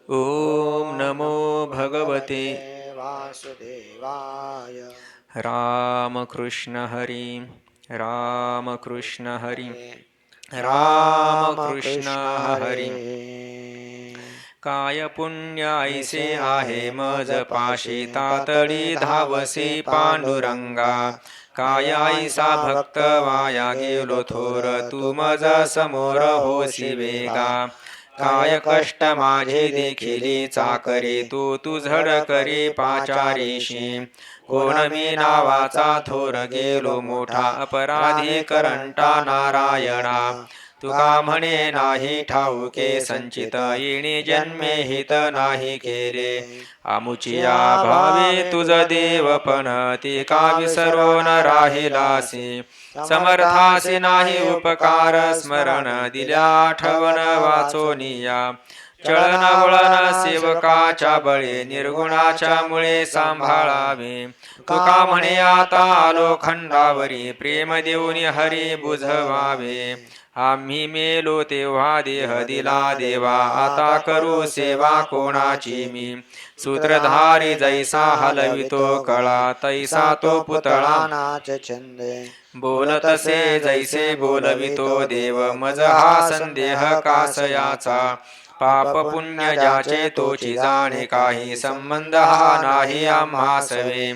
ओम नमो भगवते वासुदेवाय. रामकृष्ण हरी. रामकृष्ण हरी. रामकृष्ण हरी. काय पुण्य ऐसे आहे मज पाशी तातडी धावसे पांडुरंगा. काय ऐसा भक्त वाया गेलो थोर तू मज समोर होसी वेगा. काय कष्ट माझे देखिली चाकरी तू तुझड करी पाचारीशी. कोण मी नावाचा थोर गेलो मोठा अपराधी करंटा नारायणा. तुका म्हणे नाही ठाऊके संचित येणे जन्मे हित नाही केले. आमुचिया भावे तुझ देवपण ते का विसरून राहिलासी. समर्थासी नाही उपकार स्मरण दिल्या आठवण वाचोनिया. चळण वळण सेवकाच्या बळे निर्गुणाच्या मुळे सांभाळावे. तुका म्हणे आता आलो खंडावरी प्रेम देऊन हरी बुझवावे. आम्ही मेलो तेव्हा देह दिला देवा आता करू सेवा कोणाची मी. सूत्रधारी जैसा हलवितो कळा तैसा तो पुतळा नाच छंदे. बोलतसे जैसे बोलवितो देव मज हा संदेह कासयाचा. पाप पुण्य ज्याचे तोची जाणे काही संबंध हा नाही आम्हा सवे.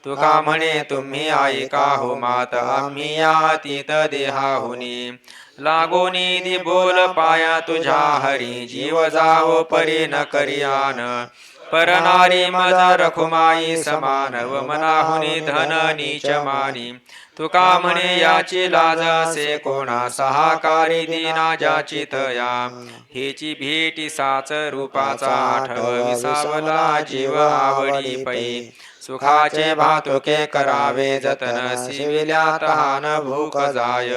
तुका म्हणे तुम्ही ऐका हो मात आम्ही या अतीत देहाहुनी. लागोनी बोल पाया तुझ्या हरी जीव जावो परी न करियान. परनारी मज रखुमाई समान व मनाहुनी धन नीच मानी. तुका म्हणे याची लाज असे कोणा सहाकारी दिना ज्याची तया. हेची भेटी साच रूपाचा आठव विसावला जीव आवडी पै. सुखाचे भातुके करावे जतन सिविल्या तहान भूक जाय.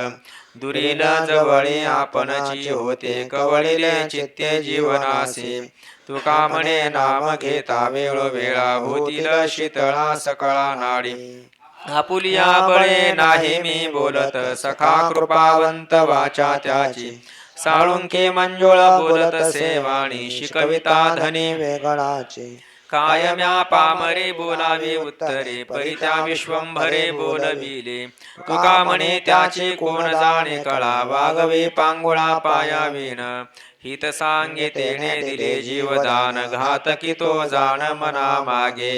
दुरील जवळी आपणची होते कवळिले चित्ते जीवनासी. तुका म्हणे नाम घेता वेळोवेळा होतील शीतळा सकळा नाडी. आपुलिया बळे नाही मी बोलत सखा कृपावंत वाचा त्याची. साळुंके मंजुळ बोलत सेवाणी शिकविता धनी वेगळाचे. कायम्या पामरे बोलावे उत्तरे परित्या विश्वंभरे बोलविले. तुका म्हणे त्याची कोण जाणे कळा वागवे पांगुळा पायावीन. हित सांगे तेने दिले जीवदान घातकी तो जाण मना मागे.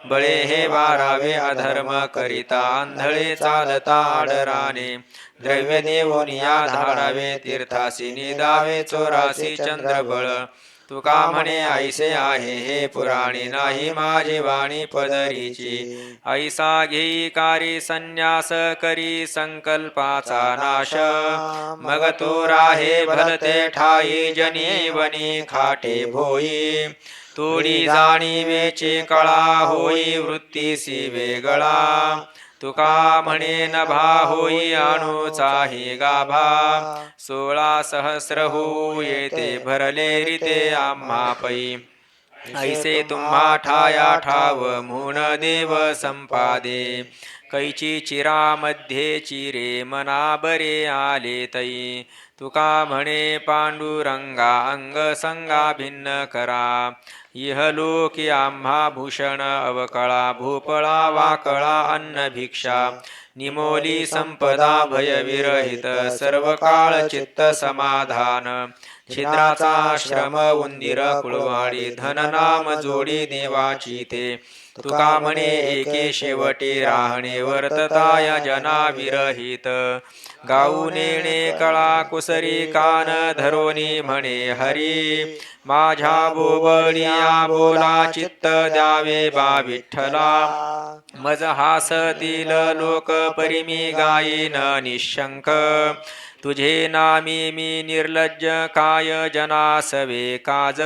बळे हे वारावे अधर्म करिता आंधळे चालता आडराने द्रव्य देऊन या धाडावे तीर्थासी निदावे चोरासी चंद्रबळ तुका म्हणे ऐसे आहे हे पुराणी नाही माझी वाणी पदरीची ऐसा घेई कारी संन्यास करी संकल्पाचा नाश मग तो राहे भलते ठाई जनी वनी खाटे भोई तोडी जाणीवेचे कळा होई वृत्तीसी वेगळा तुका म्हणे नभा होई अणुचाही गाभा 16 सहस्र होऊ येते भरले रीते आम्हा पै ऐसे तुम्हा ठाया ठाव म्हणून देव संपादे कैची चिरामध्ये चिरे मना बरे आले तै तुका म्हणे पांडुरंगा अंग संगा भिन्न करा इहलोकी आम्हा भूषण अवकळा भूपळा वाकळा अन्न भिक्षा निमोली संपदा भय विरहित सर्व काळ चित्त समाधान छिद्राचा श्रम उंदीर कुळवाडी धन नाम जोडी देवाची ते तुका म्हणे एके शेवटी राहणे वर्तताय जना विरहित गाऊ नेणे कळा कुसरी कान धरोनी म्हणे हरी माझ्या बोबडिया बोला चित्त द्यावे बा विठ्ठला मज हासतील लोक परिमी गायीन निशंक तुझे नामी मी निर्लज्ज काय जनासवे काज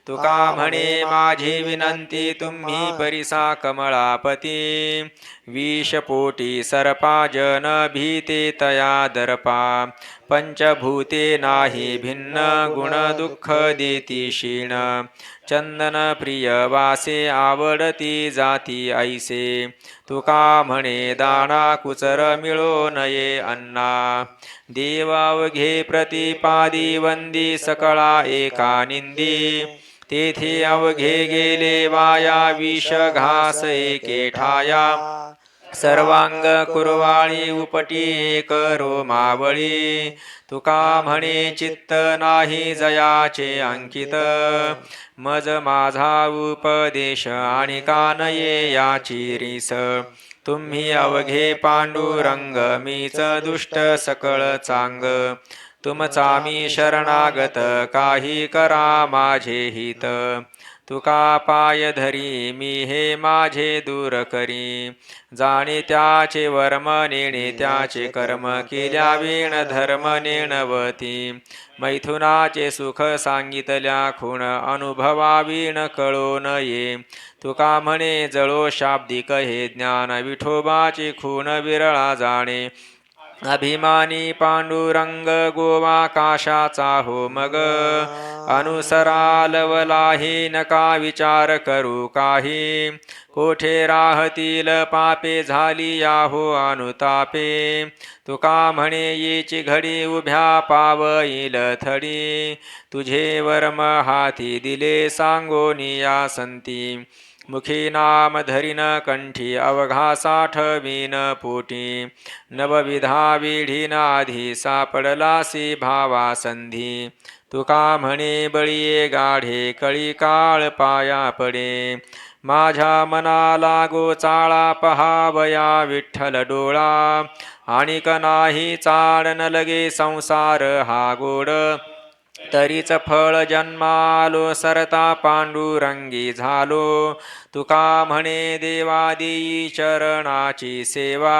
तुका म्हणे माझी विनंती तुम्ही परिसा कमळापती विषपोटी सर्पा जन भीते तया दर्पा पंचभूते नाही भिन्न गुण दुःख देती क्षीण चंदन प्रिय वासे आवडती जाती ऐसे तुका म्हणे दाणा कुचर मिळो नये अन्ना देवावघे प्रतिपादी वंदी सकळा एका निंदी तेथे अवघे गेले वाया विष घास एके ठाया सर्वांग कुरवाळी उपटी एक रोमावळी तुका म्हणे चित्त नाही जयाचे अंकित मज माझा उपदेश आणि कानये याची रीस तुम्ही अवघे पांडुरंग मीच दुष्ट सकळ चांग तुमचा मी शरणागत काही करा माझे हित तुका पाय धरी मी हे माझे दूर करी जाणे त्याचे वर्म नेणे त्याचे कर्म केल्या वीण धर्म नेणवती मैथुनाचे सुख सांगितल्या खूण अनुभवा वीण कळो नये तुका म्हणे जळो शाब्दिक हे ज्ञान विठोबाची खूण विरळा जाणे अभिमानी पांडुरंग गोवा काशाचा हो मग अनुसरा लवलाही नका विचार करू काही कोठे राहतील पापे झाली याहो अनुतापे तुका म्हणे येची घडी उभ्या पावईल थडी तुझे वर्म हाती दिले सांगोनी या संती मुखी नाम धरिन कंठी अवघा 60 पोटी नवविधा विढीन आधी सापडलासी भावा संधी तुका म्हणे बळीये गाढे कळी काळ पाया पडे माझ्या मनाला गोचाळा पहावया विठ्ठल डोळा आणिक नाही चाड न लगे संसार हा गोड तरीच फळ जन्मालो सरता पांडुरंगी झालो तुका म्हणे देवादी चरणाची सेवा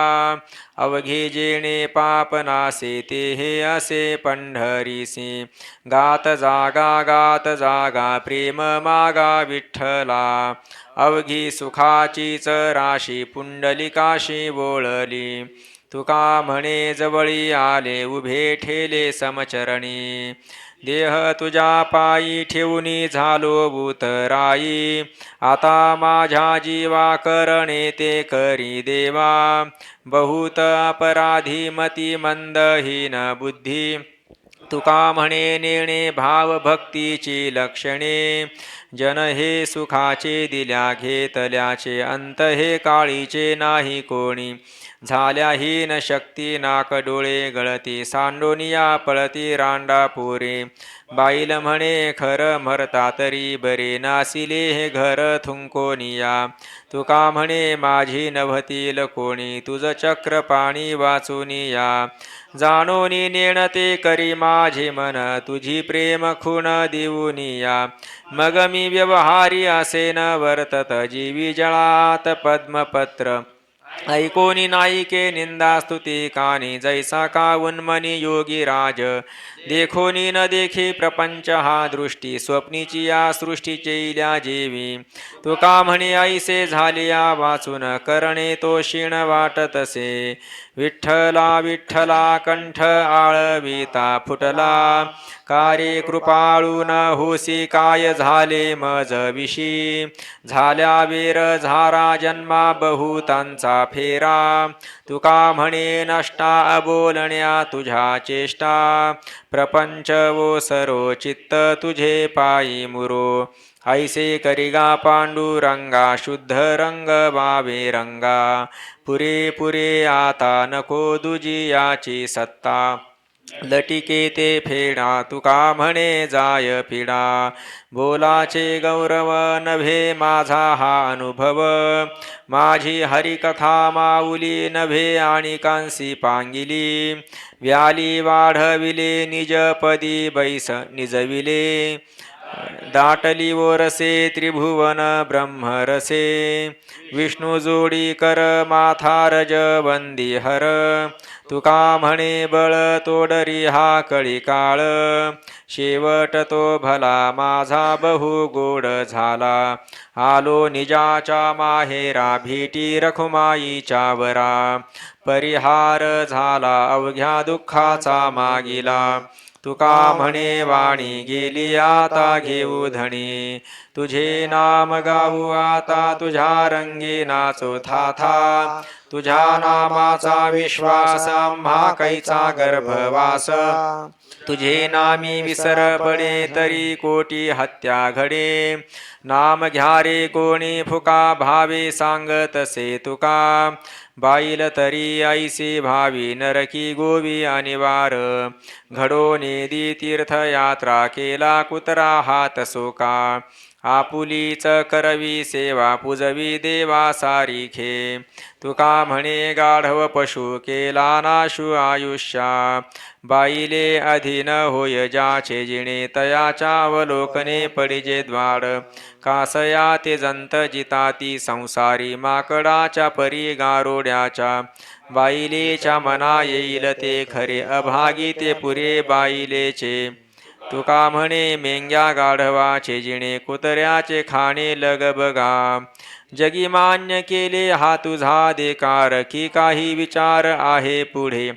अवघे जेणे पापनासे ते हे असे पंढरीसी गात जागा प्रेम मागा विठ्ठला अवघी सुखाचीच राशी पुंडलिकाशी बोळली तुका म्हणे जवळी आले उभे ठेले समचरणी देह तुझ्या पायी ठेवूनी झालो भूतराई आता माझ्या जीवा करणे ते करी देवा बहुत अपराधी मती मंदहीन बुद्धी तुका म्हणे नेणे भाव भक्तीची लक्षणे जन हे सुखाचे दिल्या घेतल्याचे अंत हे काळीचे नाही कोणी झाल्याहीन शक्ती नाक डोळे गळती सांडोनिया पळती रांडा पोरे बाईल म्हणे खर मरता तरी बरे नासिले हे घर थुंकोनिया तुका म्हणे माझी नभतील कोणी तुझ चक्र पाणी वाचूनिया जाणोनी नेणते करी माझे मन तुझी प्रेम खूण देऊनिया मग मी व्यवहारी असे न वर्तत जीवी जळात पद्मपत्र ऐकोनी नाईके निंदा स्तुती कानी जैसा का उन्मनी योगी राज देखोनी न देखे प्रपंच हा दृष्टी स्वप्नीची या सृष्टीचे इल्या जेवी तुका म्हणे ऐसे झाले या वाचून करणे तो क्षीण वाटतसे विठ्ठला विठ्ठला कंठ आळविता फुटला कारे कृपाळू न होसी काय झाले मज विशी झाल्या वेर झारा जन्मा बहुतांचा फेरा तुका म्हणे नष्टा अबोलण्या तुझ्या चेष्टा प्रपंच वो सरो चित्त तुझे पायी मुरो ऐसे करिगा पांडुरंगा शुद्ध रंग बावे रंगा पुरे पुरे आता नको दुजी याची सत्ता लटिके ते फेडा तुका म्हणे जाय पिडा बोलाचे गौरव नभे माझा हा अनुभव माझी हरिकथा माऊली नभे आणि कांसी पांगिली व्याली वाढविले निजपदी बैस निजविले दाटली ओरसे त्रिभुवन ब्रह्मरसे विष्णू जोडी कर माथारज वंदी हर तुका म्हणे बळ तोडरी हा कळी काळ शेवट तो भला माझा बहु गोड झाला आलो निजाच्या माहेरा भेटी रखुमाईच्या वरा परिहार झाला अवघ्या दुःखाचा मागिला तुका म्हणे वाणी गेली आता घेऊ धणी तुझे नाम गाऊ आता तुझ्या रंगी नाचो थाथा तुझ्या नामाचा विश्वास आम्हा कैचा गर्भवास तुझे नामी विसर पडे तरी कोटी हत्या घडे नाम घ्या रे कोणी फुका भावे सांगतसे तुका बाईल तरी ऐसी भावी नरकी गोवी अनिवार घडो नेदी तीर्थयात्रा केला कुत्रा हात सोका आपुलीच करवी सेवा पूजवी देवा सारिखे तुका म्हणे गाढव पशु केला नाशु आयुष्या बाईले अधीन होय ज्याचे जिणे तयाच्या अवलोकने पडिजे द्वार कासया ते जंत जिताती संसारी माकडाच्या परी गारोड्याच्या बाईलेच्या मना येईल ते खरे अभागी ते पुरे बाईलेचे तुका म्हणे मेंग्या गाढवाचे जिणे कुत्र्याचे खाणे लग बघा जगी मान्य केले हा तुझा देकार की काही विचार आहे पुढे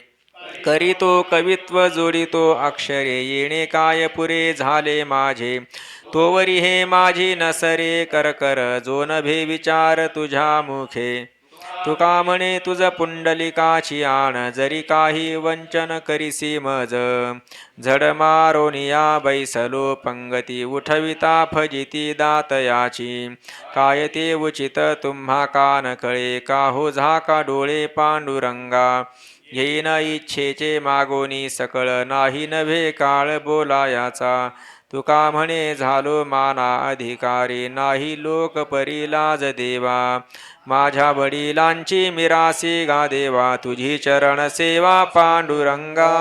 करीतो कवित्व जोडितो अक्षरे येणे काय पुरे झाले माझे तोवरी हे माझी नसरे करकर जो नभे विचार तुझ्या मुखे तुका म्हणे तुझ पुंडलिकाची आण जरी काही वंचन करीसी मज झड मारोनिया बैसलो पंगती उठविता फजिती दातयाची काय ते उचित तुम्हा कान कळे काहो झाका डोळे पांडुरंगा घेईन इच्छेचे मागोनी सकळ नाही नव्हे काळ बोलायाचा तुका म्हणे झालो माना अधिकारी नाही लोक परी लाज देवा माझ्या वडिलांची मिरासी गा देवा तुझी चरण सेवा पांडुरंगा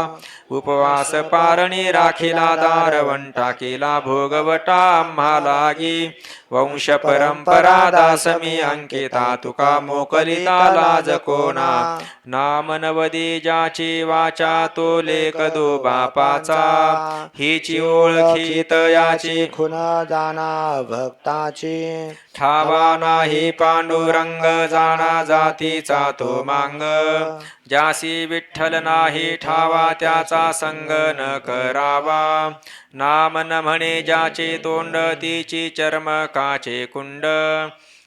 उपवास पारणी राखिला दारवंटा केला भोगवटा आम्हा लागी वंश परंपरा दासमी अंकिता तुका मोकलिता लाज कोणा नाम नवदे ज्याची वाचा तो लेख दो बापाचा हिची ओळखीत याची खुन जाना भक्ताची ठावा नाही पांडुरंग जाणा जातीचा तो मांग ज्यासी विठ्ठल नाही ठावा त्याचा संग न करावा नाम न म्हणे ज्याचे तोंड तिची चर्मकाचे कुंड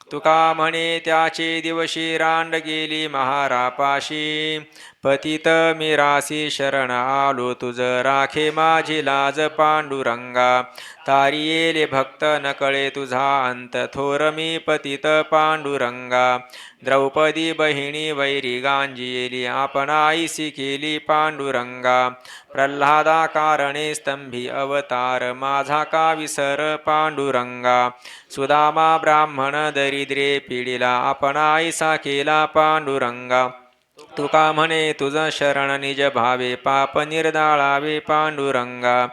तुका म्हणे त्याचे दिवशी रांड गेली महारापाशी पतित मिरासी शरण आलो तुझ राखे माझी लाज पांडुरंगा तारी येले भक्त न कळे तुझा अंत थोर मी पतित पांडुरंगा द्रौपदी बहिणी वैरी गांजिली आपण आईसी केली पांडुरंगा प्रल्हादा कारणे स्तंभी अवतार माझा का विसर पांडुरंगा सुदामा ब्राह्मण दरिद्रे पिढीला आपण आईसा केला पांडुरंगा तुका म्हणे तुझ शरण निज भावे पाप निर्दाळावे पांडुरंगा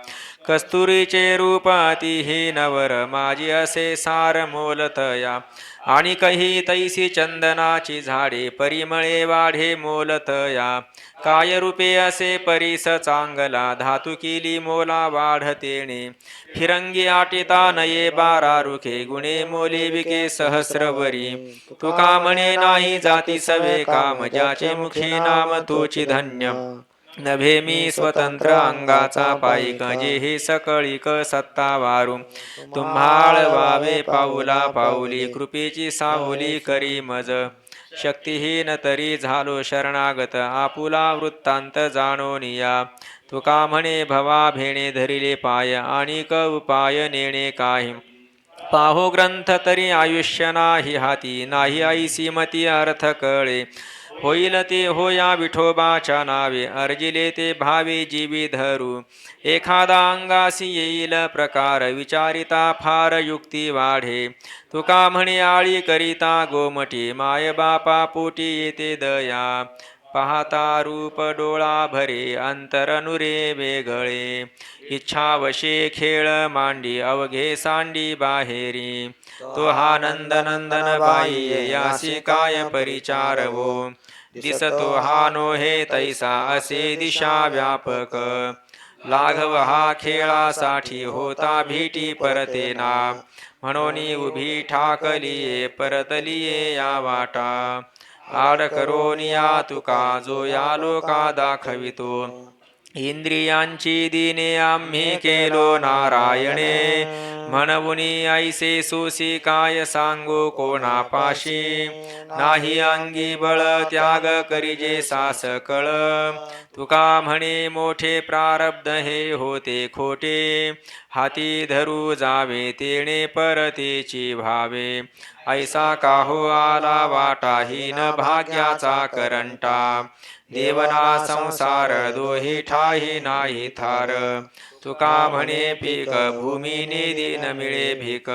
कस्तुरीचे रूप अति नवर माझी असे सार मोलतया आणि कही तैसी चंदनाची झाडे परिमळे वाढे मोलतया काय रूपे असे परीस चांगला धातू केली मोला वाढतेणे फिरंगी आटिता नये बारा रुखे गुणे मोले विके सहस्रवरी तुका म्हणे नाही जाती सवे काम ज्याचे मुखी नाम तोची धन्य नभे मी स्वतंत्र अंगाचा पायिक जे हे सकळिक सत्ता वारू तुम्हाळ वावे पाऊला पाऊली कृपेची साहुली करी मज शक्तिहीन तरी झालो शरणागत आपुला वृत्तांत जाणोनिया तुका म्हणे भवा भेणे धरिले पाय आणि क उपाय नेणे काही पाहो ग्रंथ तरी आयुष्य नाही हाती नाही ऐसी मती अर्थ कळे होईल ते होया विठोबाच्या नावे अर्जिले ते भावे जीवी धरू एखादा अंगासी येईल प्रकार विचारिता फार युक्ती वाढे तुका म्हणे आळी करिता गोमटी माय बापा पोटी येते दया पाहता रूप डोळा भरे अंतरनुरे वेगळे इच्छा वशे खेळ मांडी अवघे सांडी बाहेरी तो हा नंदनंदन बाई यासी काय परिचारवो दिसतो हा नो हे तैसा असे दिशा व्यापक लाघव हा खेळासाठी होता भीटी परतेना म्हणून उभी ठाकलिये परतलिये या वाटा आड करोनिया तुका जो या लोका दाखवितो इंद्रियांची दिने आम्ही केलो नारायणे म्हणवुनी ऐसे सोसी काय सांगू कोणापाशी नाही अंगी बळ त्याग करिजे सास कळ तुका म्हणे मोठे प्रारब्ध हे होते खोटे हाती धरू जावे तेणे परतेची भावे ऐसा काहो आला वाटाहीन भाग्याचा करंटा देवना संसार दोही ठाही नाही थार तुका म्हणे पीक भूमीने दिन मिळे भीक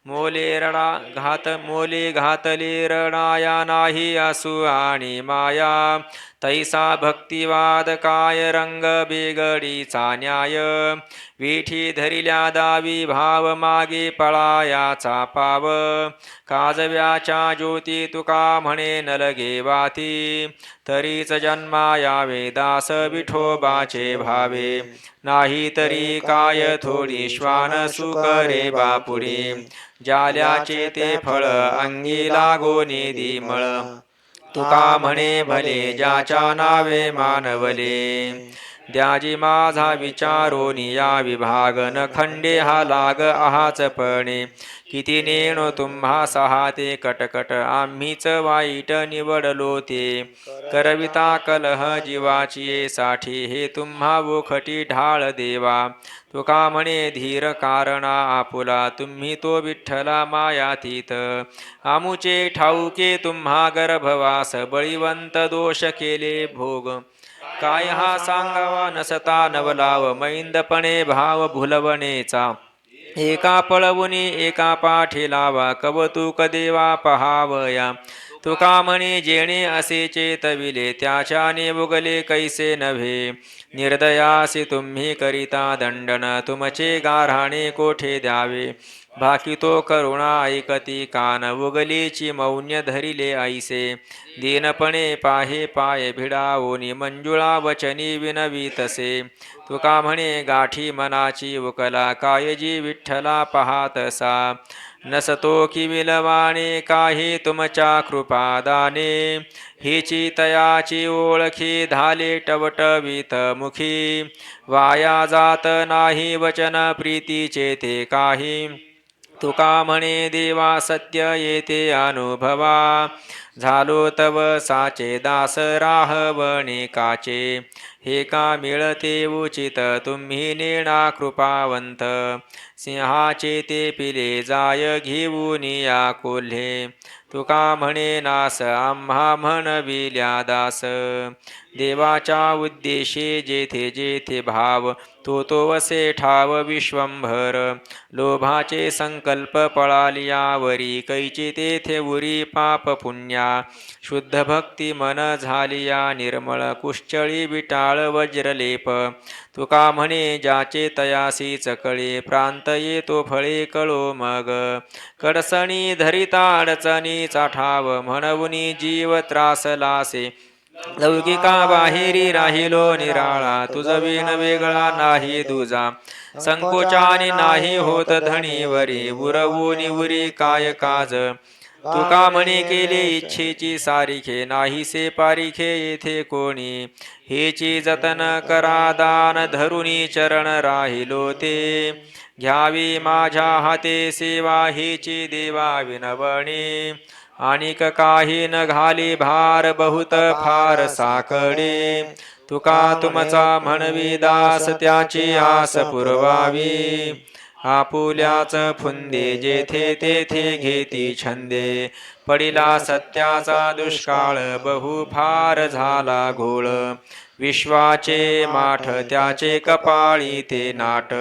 मोले घातले रणाया नाही असू आणि माया तैसा भक्तिवाद काय रंग बेगडीचा न्याय विठी धरिल्या दावी भाव मागे पळायाचा पाव काजव्याच्या ज्योती तुका म्हणे न लगे वाती तरीच जन्मा यावे दास विठोबाचे भावे नाही तरी काय थोडी श्वान सुकरे बापुरी जाल्याचे ते फळ अंगी लागो निधी मळ तुका म्हणे भले ज्याच्या नावे मानवले द्याजी माझा विचारोनी या विभाग न खंडे हा लाग आहाच पणे किती नेणो तुम्हा सहा ते कटकट आम्हीच वाईट निवडलो ते करविता कलह जीवाची साठी हे तुम्हा वोखटी ढाळ देवा तुका म्हणे धीर कारणा आपुला तुम्ही तो विठ्ठला मायातीत आमुचे ठाऊके तुम्हा गर्भवास बळीवंत दोष केले भोग काय हा सांगावा नसता नवलाव मैंदपणे भाव भुलवणेचा एका पळवुनी एका पाठी लावा कवतुक देवा पहावया तुका म्हणे जेणे असे चेतविले त्याच्याने उगले कैसे नव्हे निर्दयासी तुम्ही करिता दंडन तुमचे गाऱ्हाणे कोठे द्यावे बाकी तो करुणा ऐकती कान उगलीची मौन्य धरिले ऐसे दीनपणे पाहे पाय भिडावोनी मंजुळा वचनी विनवीतसे तुका म्हणे गाठी मनाची उकला कायजी विठ्ठला पाहातसा नसतो कि विलवाणे काही तुमच्या कृपादाने हिची तयाची ओळखी धाले टवटवीत मुखी वाया जात नाही वचन प्रीतीचे ते काही तुका म्हणे देवा सत्य येते अनुभवा झालो तव साचे दास राहवणे काचे हे का मिळते उचित तुम्ही नेणा कृपावंत सिंहाचे ते पिले जाय घेऊन या कोल्हे तुका म्हणे नास आम्हा म्हणविल्या दास देवाच्या उद्देशे जेथे जेथे भाव तो तो वसे ठाव विश्वंभर लोभाचे संकल्प पळालियावरी कैची तेथे उरी पाप पुण्या शुद्ध भक्ती मन झालिया निर्मळ कुश्चळी विटाळ वज्रलेप तुका म्हणे ज्याचे तयासी चकळे प्रांत येतो फळे कळो मग कडसणी धरिता अडचणीचा ठाव म्हणून जीव त्रासलासे लौकिका बाहेरी राहिलो निराळा तुझ विण वेगळा नाही दुजा संकोचाने नाही होत धणीवरी उरवून उरी काय काज तुका म्हणे केले इच्छेची सारिखे नाहीसे पारिखे येथे कोणी हेची जतन करा दान धरुनी चरण राहिलो ते घ्यावी माझ्या हाते सेवा हेची देवा विनवणे आणिक काही न घाली भार बहुत फार साकडे तुका तुमचा म्हणवी दास त्याची आस पुरवावी आपुल्याच फुंदे जेथे तेथे घेती छंदे पडिला सत्याचा दुष्काळ बहु फार झाला घोळ विश्वाचे माठ त्याचे कपाळी ते नाट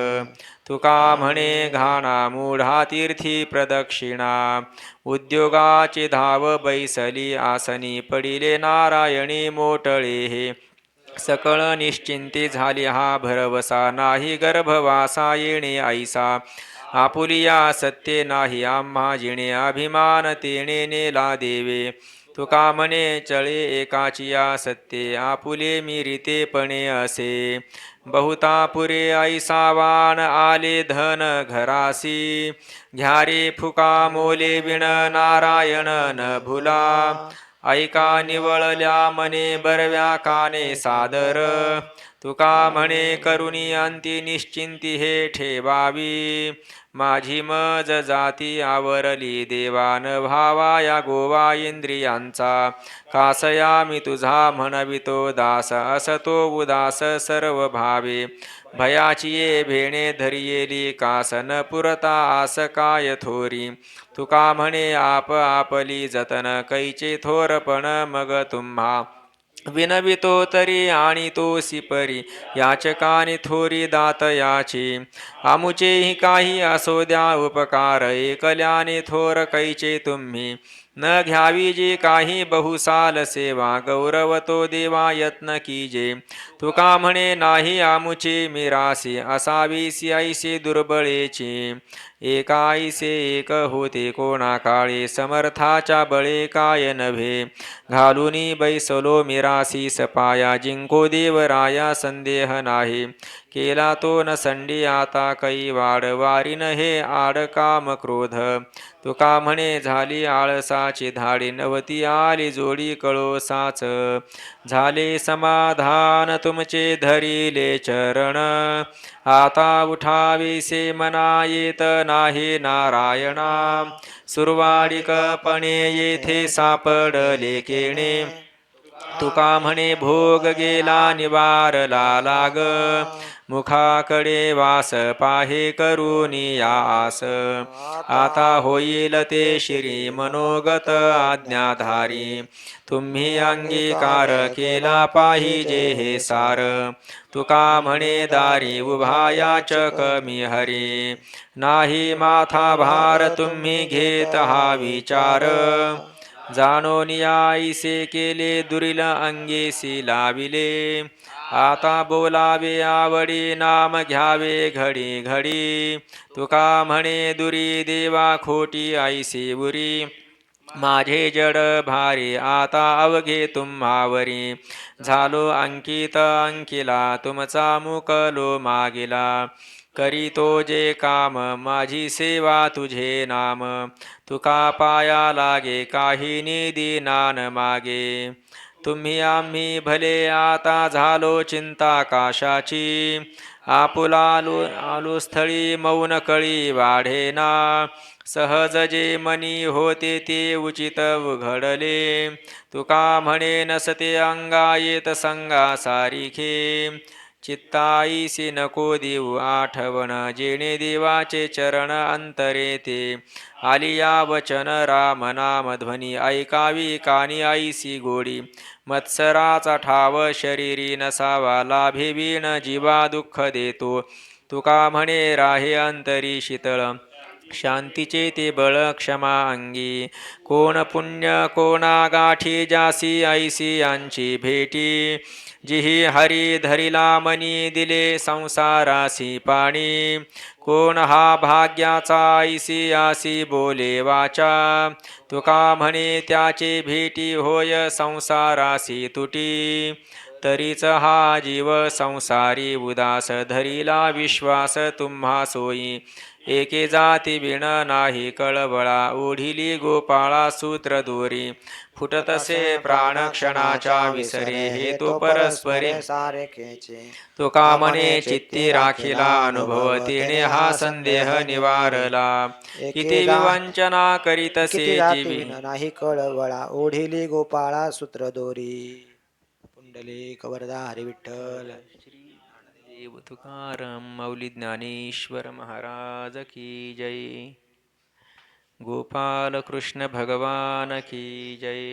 तुका म्हणे घाणा मूढा तीर्थी प्रदक्षिणा उद्योगाची धाव बैसली आसनी पडिले नारायणी मोटळे हे सकळ निश्चिंती झाली हा भरवसा नाही गर्भवासा येणे ऐसा आपुलिया सत्य नाही आम्हा जिणे अभिमान तेने नेला देवे तुका म्हणे चळे एकाचिया सत्ये आपुले मिरितेपणे असे बहुता पुरे ऐसावान आले धन घरासी घ्या रे फुका मोले विण नारायण न भुला ऐका निवळल्या मने बरव्या काने सादर तुका म्हणे करुणी अंती निश्चिंती हे ठेवावी माझी मज जाती आवरली देवान भावा या गोवा इंद्रियांचा कासया मी तुझा म्हणवितो दास असतो उदास सर्व भावे भयाची ये भेणे धरियेली कासन पुरता आस काय थोरी तुका म्हणे आप आपली जतन कैचे थोरपण मग तुम्हा विनवितो तरी आणि तो सिपरी याचकाने थोरी दात याची आमुचेही काही असो द्या उपकार एकल्याने थोर कैचे तुम्ही न घ्यावी जे काही बहुसाल सेवा गौरवतो देवा यत्न कीजे तुका म्हणे नाही आमुचे मिरासी असावीसी ऐसे दुर्बळेची एकाईसे एक होते कोणा काळे समर्थाच्या बळे काय नव्हे घालुनी बैसलो मिरासी सपाया जिंको देवराया संदेह नाही केला तो न संडी आता कै वाडवारी न हे आड काम क्रोध तुका म्हणे झाली आळसाची धाडी नवती आली जोडी कळोसाच झाले समाधान तुमचे धरिले चरण आता उठावेसे मना येत नाही नारायणा सुरवाडिकपणे येथे सापडले केणे तुका म्हणे भोग गेला निवारला लाग मुखाकडे वास पाहे करुनी आस आता होईल ते श्री मनोगत आज्ञाधारी तुम्ही अंगीकार केला पाहिजे हे सार तुका म्हणे दारी उभा याचक मी हरी नाही माथा भार तुम्ही घेत हा विचार जाणून याईसे केले दुरील अंगेसी लाविले आता बोलावे आवडी नाम घ्यावे घडी घडी तुका म्हणे दुरी देवा खोटी ऐसी उरी माझे जड भारी आता अवघे तुम्हावरी झालो अंकित अंकिला तुमचा मुकलो मागिला करीतो जे काम माझी सेवा तुझे नाम तुका पाया लागे काही निधी नान मागे तुम्ही आम्ही भले आता झालो चिंता काशाची आपुला आलो स्थळी मौन कळी वाढेना सहज जे मनी होते ते उचित घडले तुका म्हणे नसते अंगा येत संगा सारिखे चित्ताईसी नको देऊ आठवण जेणे देवाचे चरण अंतरे ते आलिया वचन राम नाम ध्वनी ऐकावी कानी आईसी गोडी मत्सराचा ठाव शरीरी नसावा लाभे विण जीवा दुःख देतो तुका म्हणे राहे अंतरी शीतळ शांतीचे ते बळ क्षमा अंगी कोण पुण्य कोणा गाठी जासी ऐसी यांची भेटी जिही हरी धरिला मनी दिले संसारासी पाणी कोण हा भाग्याचा ऐसी आसी बोले वाचा तुका म्हणे त्याचे भेटी होय संसारासी तुटी तरीच हा जीव संसारी उदास धरिला विश्वास तुम्हा सोयी एके जाती विण नाही कळवळा ओढिली गोपाळा सूत्र दोरी फुटतसे प्राण क्षणाच्या विसरे हे तो परस्परे सारेखेचे तुका म्हणे चित्ती राखिला अनुभव तिने हा संदेह निवारला किती विवंचना करीतसे जीवी नाही कळवळा ओढिली गोपाळा सूत्र दोरी पुंडलिक वरदा हरी विठ्ठल देव तुकाराम माऊली ज्ञानेश्वर महाराज की जय. गोपाल कृष्ण भगवान की जय.